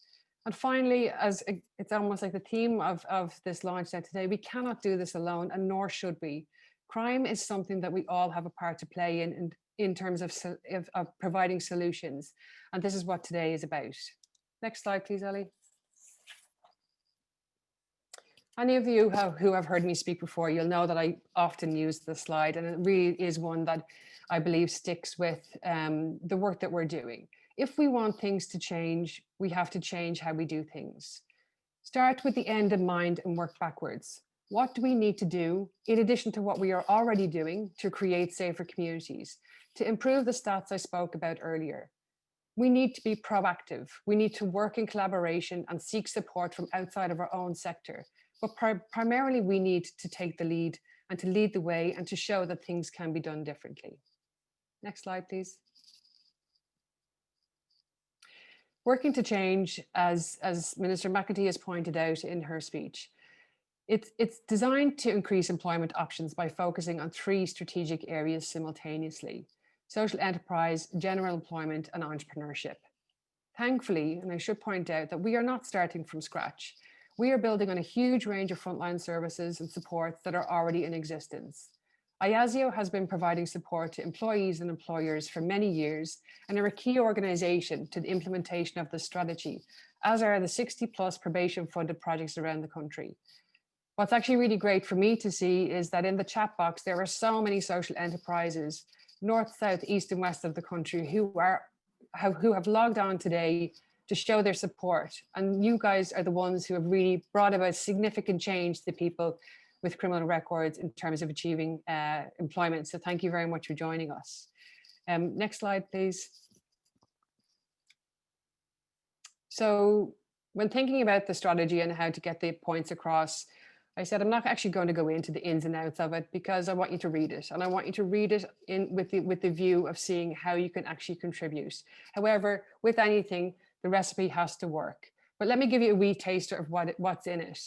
And finally, as it's almost like the theme of this launch now today, we cannot do this alone, and nor should we. Crime is something that we all have a part to play in terms of providing solutions. And this is what today is about. Next slide, please, Ellie. Any of you who have heard me speak before, you'll know that I often use this slide, and it really is one that I believe sticks with the work that we're doing. If we want things to change, we have to change how we do things. Start with the end in mind and work backwards. What do we need to do, in addition to what we are already doing, to create safer communities, to improve the stats I spoke about earlier? We need to be proactive. We need to work in collaboration and seek support from outside of our own sector. But primarily, we need to take the lead and to lead the way and to show that things can be done differently. Next slide, please. Working to change, as Minister McEntee has pointed out in her speech, it's designed to increase employment options by focusing on 3 strategic areas simultaneously: social enterprise, general employment, and entrepreneurship. Thankfully, and I should point out that we are not starting from scratch. We are building on a huge range of frontline services and supports that are already in existence. IASIO has been providing support to employees and employers for many years and are a key organisation to the implementation of this strategy, as are the 60+ probation funded projects around the country. What's actually really great for me to see is that in the chat box, there are so many social enterprises, north, south, east and west of the country who have logged on today to show their support. And you guys are the ones who have really brought about significant change to people with criminal records in terms of achieving employment. So thank you very much for joining us. Next slide, please. So when thinking about the strategy and how to get the points across, I said I'm not actually going to go into the ins and outs of it because I want you to read it, and I want you to read it with the view of seeing how you can actually contribute. However, with anything, the recipe has to work. But let me give you a wee taster of what's in it.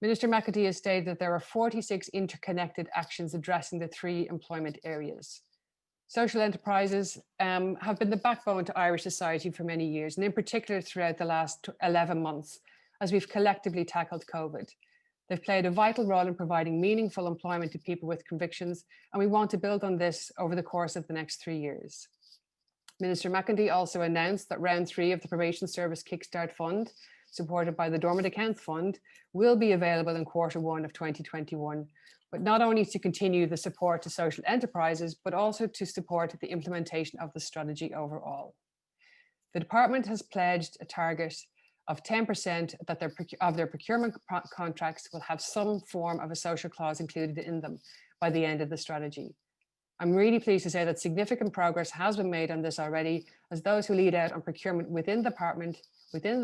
Minister McEntee has stated that there are 46 interconnected actions addressing the 3 employment areas. Social enterprises have been the backbone to Irish society for many years, and in particular throughout the last 11 months, as we've collectively tackled COVID. They've played a vital role in providing meaningful employment to people with convictions, and we want to build on this over the course of the next 3 years. Minister McEntee also announced that round 3 of the Probation Service Kickstart Fund, supported by the Dormant Accounts Fund, will be available in Q1 of 2021, but not only to continue the support to social enterprises, but also to support the implementation of the strategy overall. The department has pledged a target of 10% that of their procurement contracts will have some form of a social clause included in them by the end of the strategy. I'm really pleased to say that significant progress has been made on this already, as those who lead out on procurement within the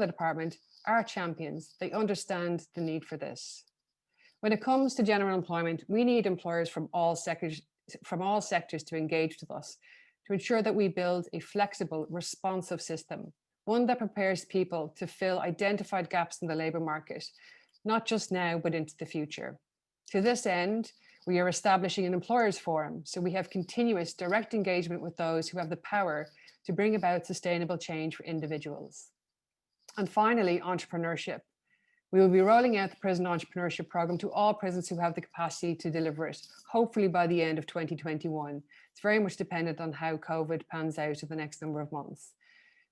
department are champions. They understand the need for this. When it comes to general employment, we need employers from all sectors to engage with us. to ensure that we build a flexible, responsive system, one that prepares people to fill identified gaps in the labour market, not just now, but into the future. To this end, we are establishing an employers forum, so we have continuous direct engagement with those who have the power to bring about sustainable change for individuals. And finally, entrepreneurship. We will be rolling out the Prison Entrepreneurship Programme to all prisons who have the capacity to deliver it, hopefully by the end of 2021. It's very much dependent on how COVID pans out in the next number of months.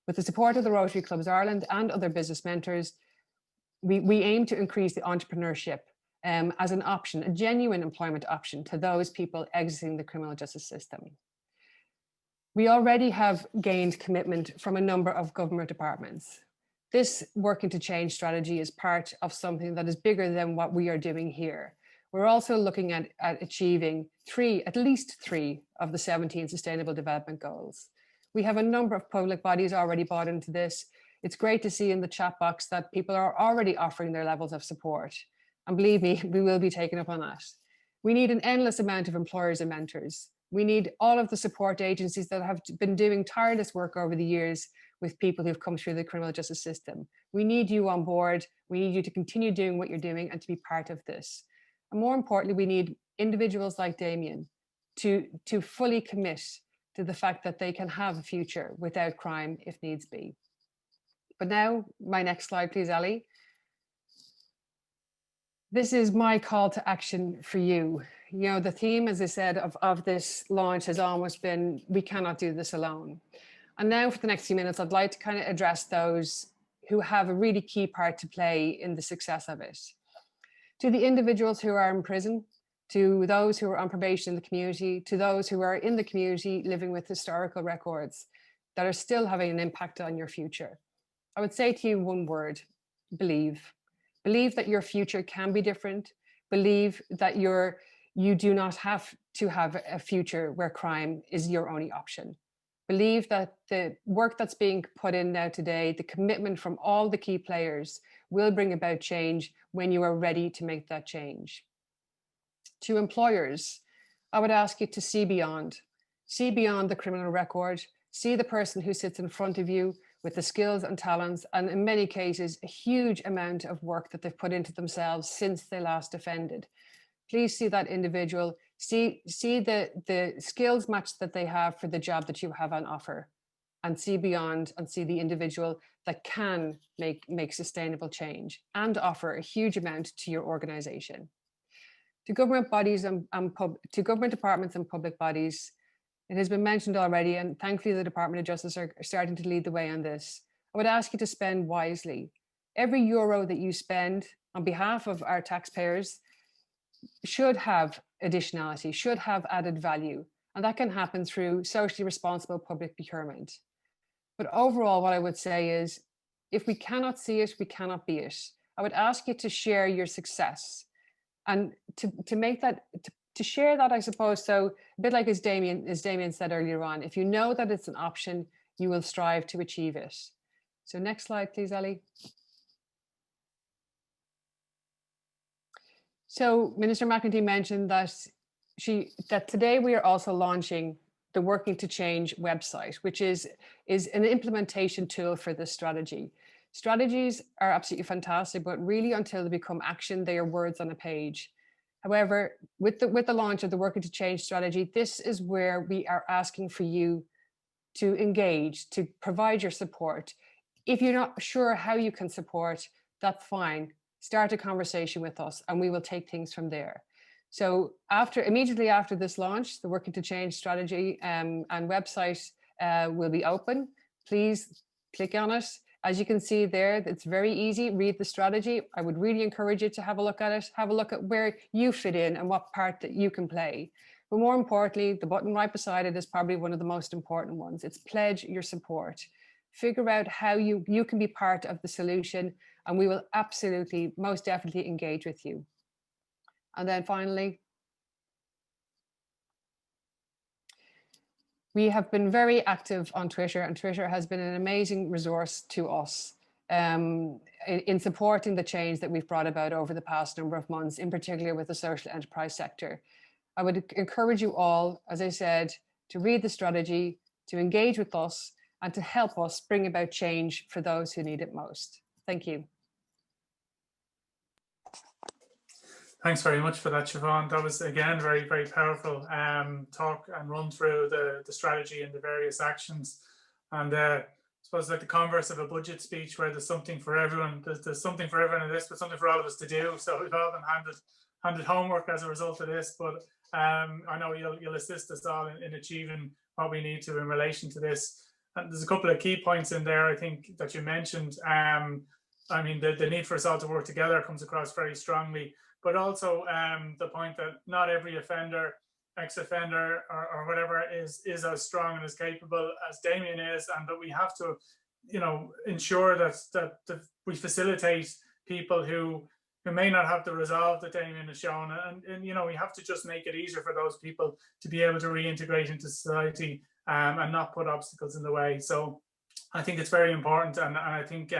With the support of the Rotary Clubs Ireland and other business mentors, we aim to increase the entrepreneurship as an option, a genuine employment option to those people exiting the criminal justice system. We already have gained commitment from a number of government departments. This working to change strategy is part of something that is bigger than what we are doing here. We're also looking at achieving at least three of the 17 Sustainable Development Goals. We have a number of public bodies already bought into this. It's great to see in the chat box that people are already offering their levels of support. And believe me, we will be taking up on that. We need an endless amount of employers and mentors. We need all of the support agencies that have been doing tireless work over the years with people who've come through the criminal justice system. We need you on board. We need you to continue doing what you're doing and to be part of this. And more importantly, we need individuals like Damien to fully commit to the fact that they can have a future without crime if needs be. But now, my next slide, please, Ali. This is my call to action for you. You know, the theme, as I said, of this launch has almost been, we cannot do this alone. And now for the next few minutes, I'd like to kind of address those who have a really key part to play in the success of it. To the individuals who are in prison, to those who are on probation in the community, to those who are in the community living with historical records that are still having an impact on your future. I would say to you one word: believe. Believe that your future can be different. Believe that you do not have to have a future where crime is your only option. Believe that the work that's being put in now today, the commitment from all the key players, will bring about change when you are ready to make that change. To employers, I would ask you to see beyond the criminal record, see the person who sits in front of you with the skills and talents, and in many cases, a huge amount of work that they've put into themselves since they last offended. Please see that individual, see the skills match that they have for the job that you have on offer, and see beyond and see the individual that can make sustainable change and offer a huge amount to your organization. To government bodies to government departments and public bodies, it has been mentioned already, and thankfully the Department of Justice are starting to lead the way on this. I would ask you to spend wisely. Every euro that you spend on behalf of our taxpayers should have additionality, should have added value, and that can happen through socially responsible public procurement. But overall, what I would say is, if we cannot see it, we cannot be it. I would ask you to share your success and to make that, to share that, I suppose. So a bit like as Damien said earlier on, if you know that it's an option, you will strive to achieve it. So next slide, please, Ali. So Minister McEntee mentioned that today we are also launching the Working to Change website, which is an implementation tool for this strategy. Strategies are absolutely fantastic, but really until they become action, they are words on a page. However, with the launch of the Working to Change strategy, this is where we are asking for you to engage, to provide your support. If you're not sure how you can support, that's fine. Start a conversation with us and we will take things from there. So immediately after this launch, the Working to Change strategy and website will be open. Please click on it. As you can see there, it's very easy. Read the strategy. I would really encourage you to have a look at it. Have a look at where you fit in and what part that you can play. But more importantly, the button right beside it is probably one of the most important ones. It's pledge your support. Figure out how you can be part of the solution, and we will absolutely, most definitely engage with you. And then finally, we have been very active on Twitter, and Twitter has been an amazing resource to us in supporting the change that we've brought about over the past number of months, in particular with the social enterprise sector. I would encourage you all, as I said, to read the strategy, to engage with us and to help us bring about change for those who need it most. Thank you. Thanks very much for that, Siobhan. That was, again, very, very powerful talk and run through the strategy and the various actions. And I suppose like the converse of a budget speech where there's something for everyone. There's something for everyone in this, but something for all of us to do. So we've all been handed homework as a result of this. But I know you'll assist us all in achieving what we need to in relation to this. And there's a couple of key points in there, I think, that you mentioned. I mean, the need for us all to work together comes across very strongly. But also the point that not every offender, ex-offender or whatever is as strong and as capable as Damien is, and that we have to, ensure that we facilitate people who may not have the resolve that Damien has shown, and we have to just make it easier for those people to be able to reintegrate into society and not put obstacles in the way. So I think it's very important, and I think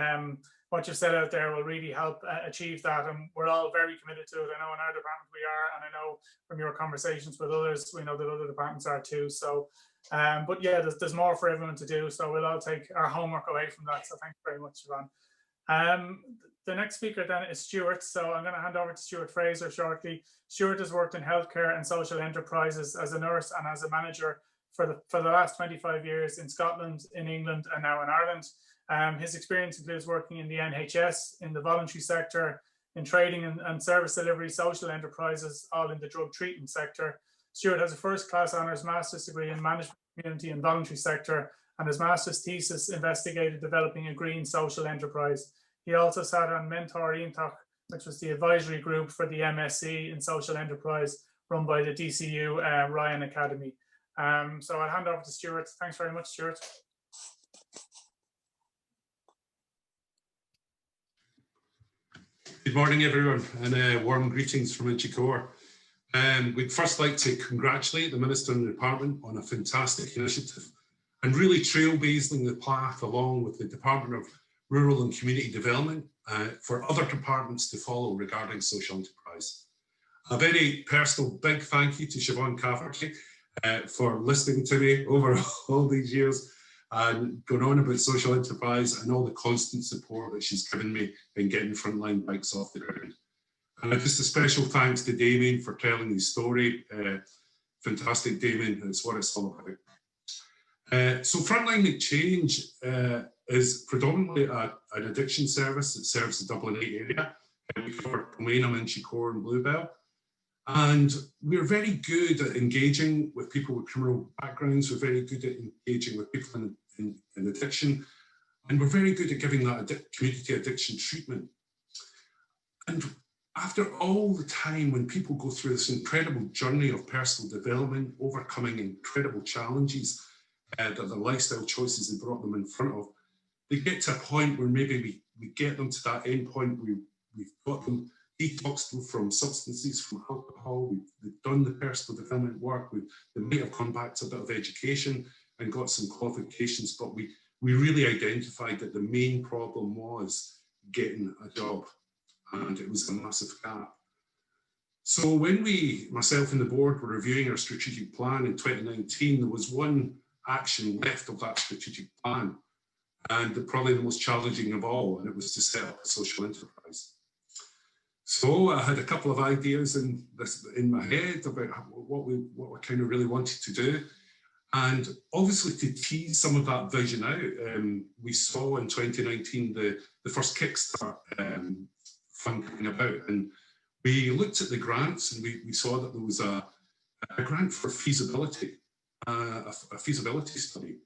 what you've said out there will really help achieve that, and we're all very committed to it. I know in our department we are, and I know from your conversations with others, we know that other departments are too. So, but yeah, there's more for everyone to do, so we'll all take our homework away from that. So thanks very much, Siobhan. The next speaker then is Stuart. So I'm going to hand over to Stuart Fraser shortly. Stuart has worked in healthcare and social enterprises as a nurse and as a manager for the last 25 years in Scotland, in England, and now in Ireland. His experience includes working in the NHS, in the voluntary sector, in trading and service delivery, social enterprises, all in the drug treatment sector. Stuart has a first-class honours master's degree in management, community and voluntary sector, and his master's thesis investigated developing a green social enterprise. He also sat on Mentor Iontacht, which was the advisory group for the MSc in social enterprise run by the DCU Ryan Academy. So I'll hand over to Stuart. Thanks very much, Stuart. Good morning, everyone, and warm greetings from Inchicore. We'd first like to congratulate the Minister and the Department on a fantastic initiative and really trailblazing the path along with the Department of Rural and Community Development for other departments to follow regarding social enterprise. A very personal big thank you to Siobhan Cafferty for listening to me over all these years and going on about social enterprise and all the constant support that she's given me in getting frontline bikes off the ground. And just a special thanks to Damien for telling his story. Fantastic, Damien, it's what it's all about. So Frontline Change is predominantly an addiction service that serves the Dublin 8 area. We cover Kilmainham, Inchicore and Bluebell. And we're very good at engaging with people with criminal backgrounds. We're very good at engaging with people in addiction. And we're very good at giving that community addiction treatment. And after all the time when people go through this incredible journey of personal development, overcoming incredible challenges that their lifestyle choices have brought them in front of, they get to a point where maybe we get them to that end point where we've got them detoxed them from substances, from alcohol, we've done the personal development work, they might have gone back to a bit of education and got some qualifications, but we really identified that the main problem was getting a job, and it was a massive gap. So when myself and the board were reviewing our strategic plan in 2019, there was one action left of that strategic plan, and probably the most challenging of all, and it was to set up a social enterprise. So I had a couple of ideas in my head about what we kind of really wanted to do. And obviously to tease some of that vision out, we saw in 2019 the first Kickstart fund coming about. And we looked at the grants and we saw that there was a grant for feasibility, a feasibility study.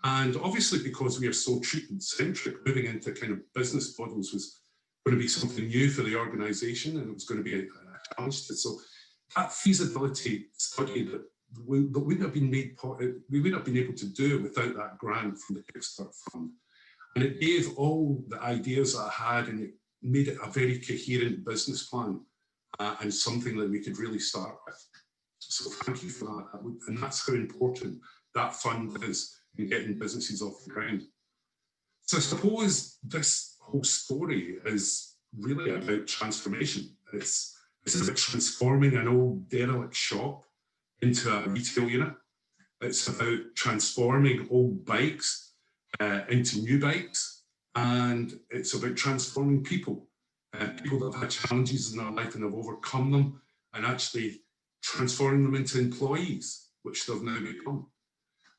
And obviously because we are so treatment centric, moving into kind of business models was going to be something new for the organisation, and it was going to be a challenge. So that feasibility study that we wouldn't have been we wouldn't have been able to do it without that grant from the Kickstart Fund. And it gave all the ideas that I had, and it made it a very coherent business plan and something that we could really start with. So thank you for that. And that's how important that fund is in getting businesses off the ground. So I suppose this whole story is really about transformation. This is about transforming an old derelict shop into a retail unit. It's about transforming old bikes into new bikes, and it's about transforming people, people that have had challenges in their life and have overcome them, and actually transforming them into employees, which they've now become.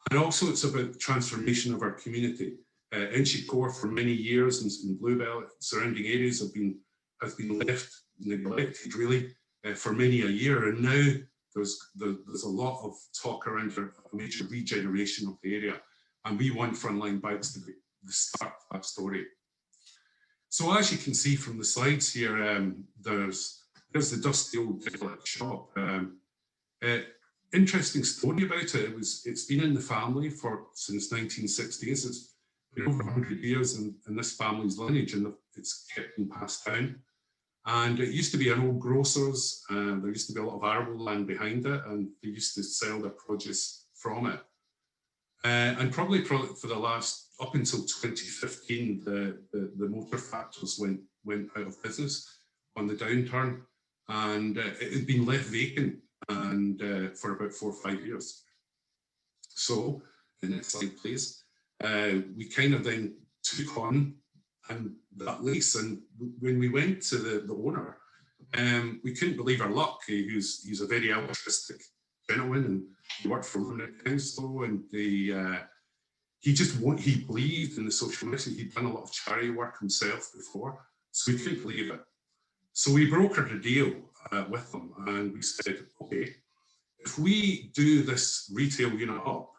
And also it's about transformation of our community. Inchicore for many years and Bluebell surrounding areas have been left neglected really for many a year, and now there's a lot of talk around a major regeneration of the area, and we want Frontline Bikes to be the start of that story. So as you can see from the slides here, there's the dusty old derelict shop. Interesting story about it. It's been in the family since 1960s. It's been over 100 years in this family's lineage, and it's kept being passed down. And it used to be an old grocer's. There used to be a lot of arable land behind it, and they used to sell their produce from it. And probably for the last, up until 2015, the motor factors went out of business on the downturn, and it had been left vacant and for about 4 or 5 years. So, the next slide, please. We kind of then took on that lease, and when we went to the owner, we couldn't believe our luck. He's a very altruistic gentleman, and he worked for Limerick Council, and he believed in the social mission. He'd done a lot of charity work himself before, so we couldn't believe it. So we brokered a deal with them, and we said, okay, if we do this retail unit up,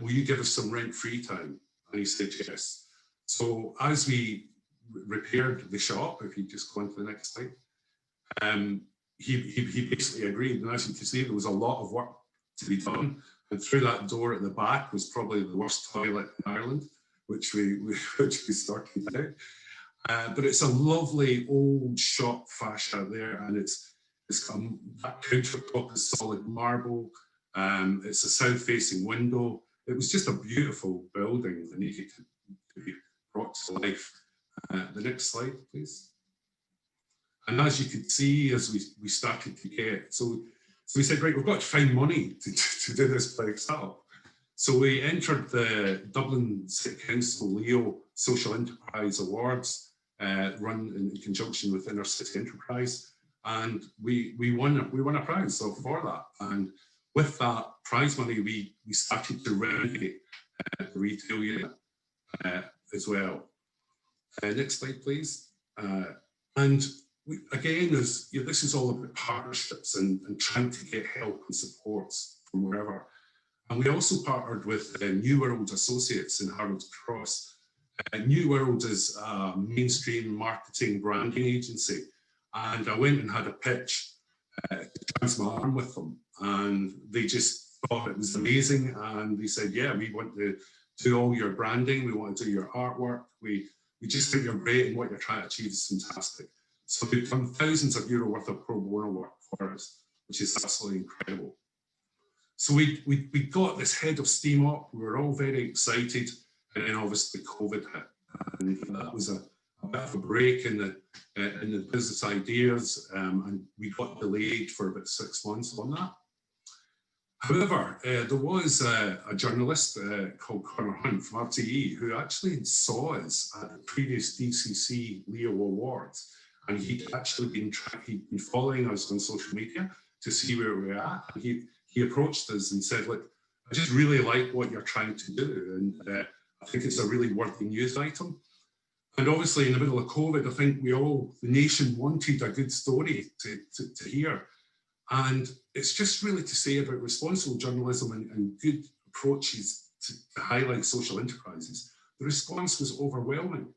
will you give us some rent-free time? And he said yes. So as we repaired the shop, if you just go on to the next slide, he basically agreed. And as you can see, there was a lot of work to be done. And through that door at the back was probably the worst toilet in Ireland, which we sorted out. But it's a lovely old shop fascia there, and it's got that countertop is solid marble. It's a south-facing window. It was just a beautiful building that needed to be brought to life. The next slide, please. And as you could see, as we started to get, so we said, right, we've got to find money to do this place up. So we entered the Dublin City Council Leo Social Enterprise Awards, run in conjunction with Inner City Enterprise, and we won a prize for that. And with that prize money, we started to renovate the retail unit as well. Next slide, please. And again, this is all about partnerships and trying to get help and supports from wherever. And we also partnered with New World Associates in Harold's Cross. New World is a mainstream marketing branding agency. And I went and had a pitch to trans my arm with them. And they just thought it was amazing. And they said, yeah, we want to do all your branding. We want to do your artwork. We just think you're great, and what you're trying to achieve is fantastic. So they've done thousands of euro worth of pro bono work for us, which is absolutely incredible. So we got this head of steam up. We were all very excited, and then obviously COVID hit, and that was a bit of a break in the business ideas, and we got delayed for about 6 months on that. However, there was a journalist called Conor Hunt from RTE who actually saw us at the previous DCC Leo Awards, and he'd actually been following us on social media to see where we were at. And he approached us and said, look, I just really like what you're trying to do, and I think it's a really worthy news item. And obviously in the middle of COVID, I think the nation wanted a good story to hear. And it's just really to say about responsible journalism and good approaches to highlight social enterprises. The response was overwhelming.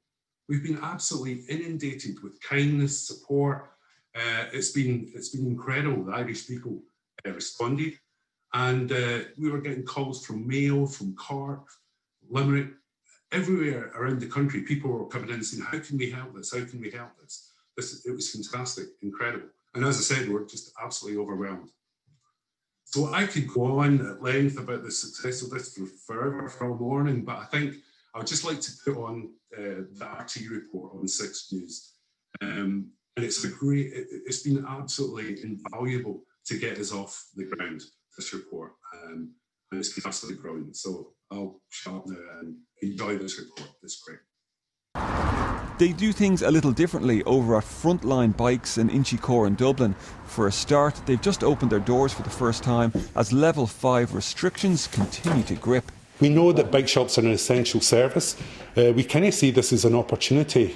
We've been absolutely inundated with kindness, support. It's been incredible. The Irish people responded, and we were getting calls from Mayo, from Cork, Limerick, everywhere around the country. People were coming in and saying, how can we help this? How can we help this? It was fantastic, incredible. And as I said, we're just absolutely overwhelmed. So I could go on at length about the success of this forever, for all morning, but I think I would just like to put on the RTE report on 6 News. And it's been absolutely invaluable to get us off the ground, this report. and it's been absolutely brilliant. So I'll shut up now and enjoy this report. It's great. They do things a little differently over at Frontline Bikes in Inchicore in Dublin. For a start, they've just opened their doors for the first time as Level 5 restrictions continue to grip. We know that bike shops are an essential service. We kind of see this as an opportunity.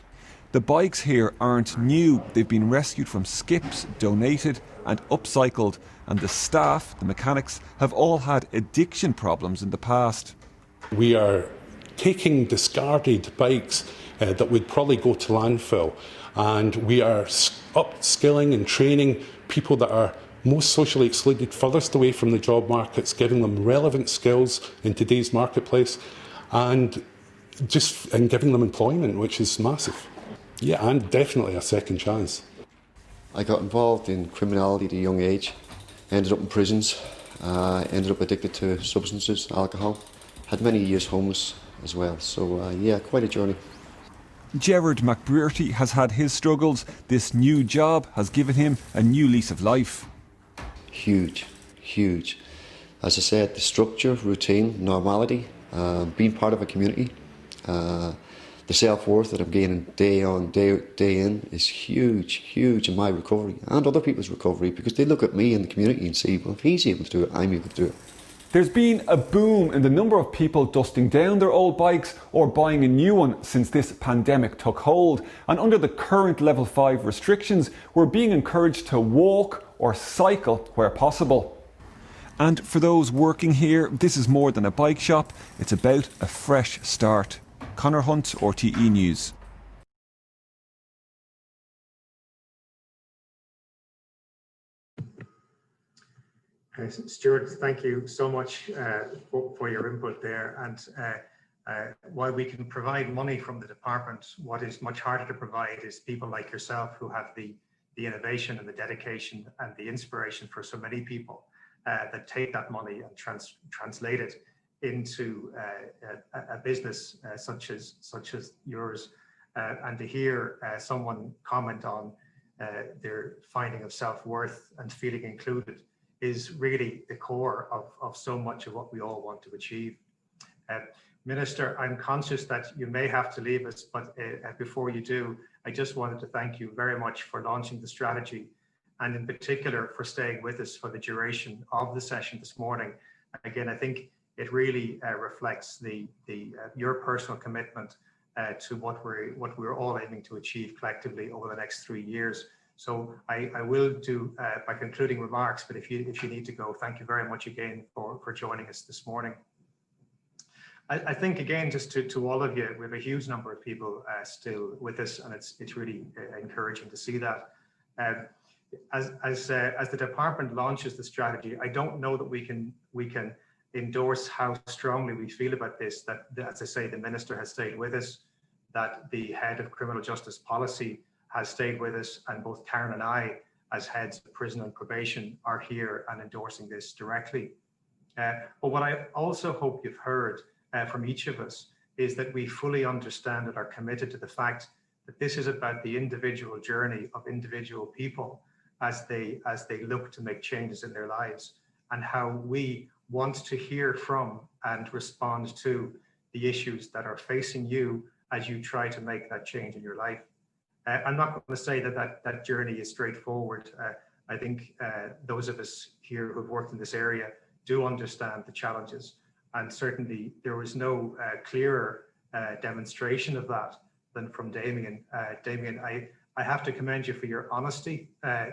The bikes here aren't new. They've been rescued from skips, donated and upcycled. And the staff, the mechanics, have all had addiction problems in the past. We are taking discarded bikes that would probably go to landfill, and we are upskilling and training people that are most socially excluded, furthest away from the job markets, giving them relevant skills in today's marketplace, and giving them employment, which is massive. Yeah, and definitely a second chance. I got involved in criminality at a young age, ended up in prisons, ended up addicted to substances, alcohol, had many years homeless as well. So yeah, quite a journey. Gerard McBrearty has had his struggles. This new job has given him a new lease of life. Huge, huge. As I said, the structure, routine, normality, being part of a community, the self-worth that I'm gaining day on, day in is huge, huge in my recovery and other people's recovery, because they look at me in the community and see, well, if he's able to do it, I'm able to do it. There's been a boom in the number of people dusting down their old bikes or buying a new one since this pandemic took hold. And under the current Level 5 restrictions, we're being encouraged to walk or cycle where possible. And for those working here, this is more than a bike shop. It's about a fresh start. Conor Hunt, RTE News. Stuart, thank you so much for your input there. And while we can provide money from the department, what is much harder to provide is people like yourself who have the innovation and the dedication and the inspiration for so many people that take that money and translate it into a business such as yours. And to hear someone comment on their finding of self-worth and feeling included is really the core of so much of what we all want to achieve. Minister, I'm conscious that you may have to leave us, but before you do, I just wanted to thank you very much for launching the strategy, and in particular for staying with us for the duration of the session this morning. Again, I think it really reflects your personal commitment to what we're all aiming to achieve collectively over the next 3 years. So I will do my concluding remarks, but if you need to go, thank you very much again for joining us this morning. I think again, just to all of you, we have a huge number of people still with us, and it's really encouraging to see that. As the department launches the strategy, I don't know that we can endorse how strongly we feel about this. That, as I say, the minister has stayed with us, that the head of criminal justice policy has stayed with us, and both Karen and I, as heads of prison and probation, are here and endorsing this directly. But what I also hope you've heard from each of us is that we fully understand and are committed to the fact that this is about the individual journey of individual people as they look to make changes in their lives, and how we want to hear from and respond to the issues that are facing you as you try to make that change in your life. I'm not going to say that journey is straightforward. I think those of us here who've worked in this area do understand the challenges, and certainly there was no clearer demonstration of that than from Damien. Damien, I have to commend you for your honesty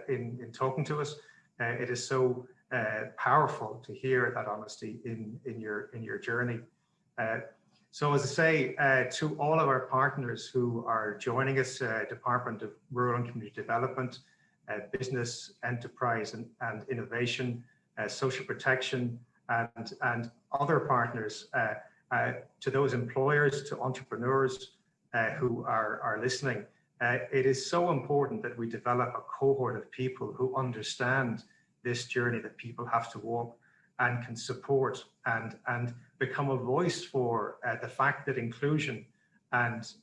in talking to us. It is so powerful to hear that honesty in your journey. So as I say, to all of our partners who are joining us, Department of Rural and Community Development, Business, Enterprise and Innovation, Social Protection, and other partners, to those employers, to entrepreneurs who are listening, it is so important that we develop a cohort of people who understand this journey that people have to walk and can support and become a voice for the fact that inclusion and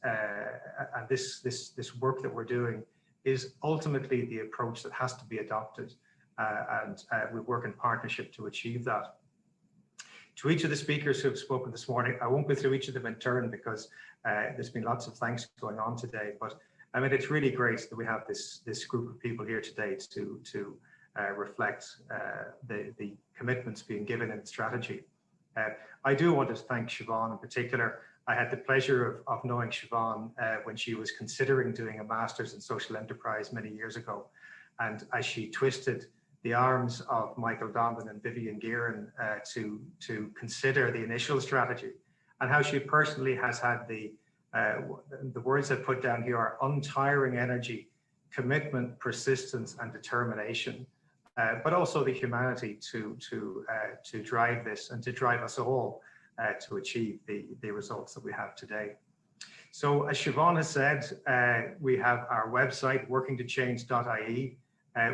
this work that we're doing is ultimately the approach that has to be adopted, and we work in partnership to achieve that. To each of the speakers who have spoken this morning, I won't go through each of them in turn because there's been lots of thanks going on today, but I mean, it's really great that we have this group of people here today to reflect the commitments being given in the strategy. I do want to thank Siobhan in particular. I had the pleasure of knowing Siobhan when she was considering doing a master's in social enterprise many years ago. And as she twisted the arms of Michael Donovan and Vivian Gearan to consider the initial strategy, and how she personally has had the words I've put down here are untiring energy, commitment, persistence, and determination, but also the humanity to drive this and to drive us all to achieve the results that we have today. So as Siobhan has said, we have our website, workingtochange.ie.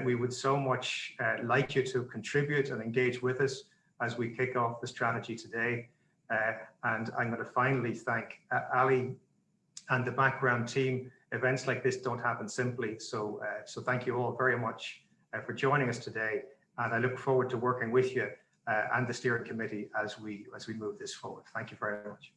We would so much like you to contribute and engage with us as we kick off the strategy today. And I'm going to finally thank Ali and the background team. Events like this don't happen simply. So thank you all very much for joining us today. And I look forward to working with you and the steering committee as we move this forward. Thank you very much.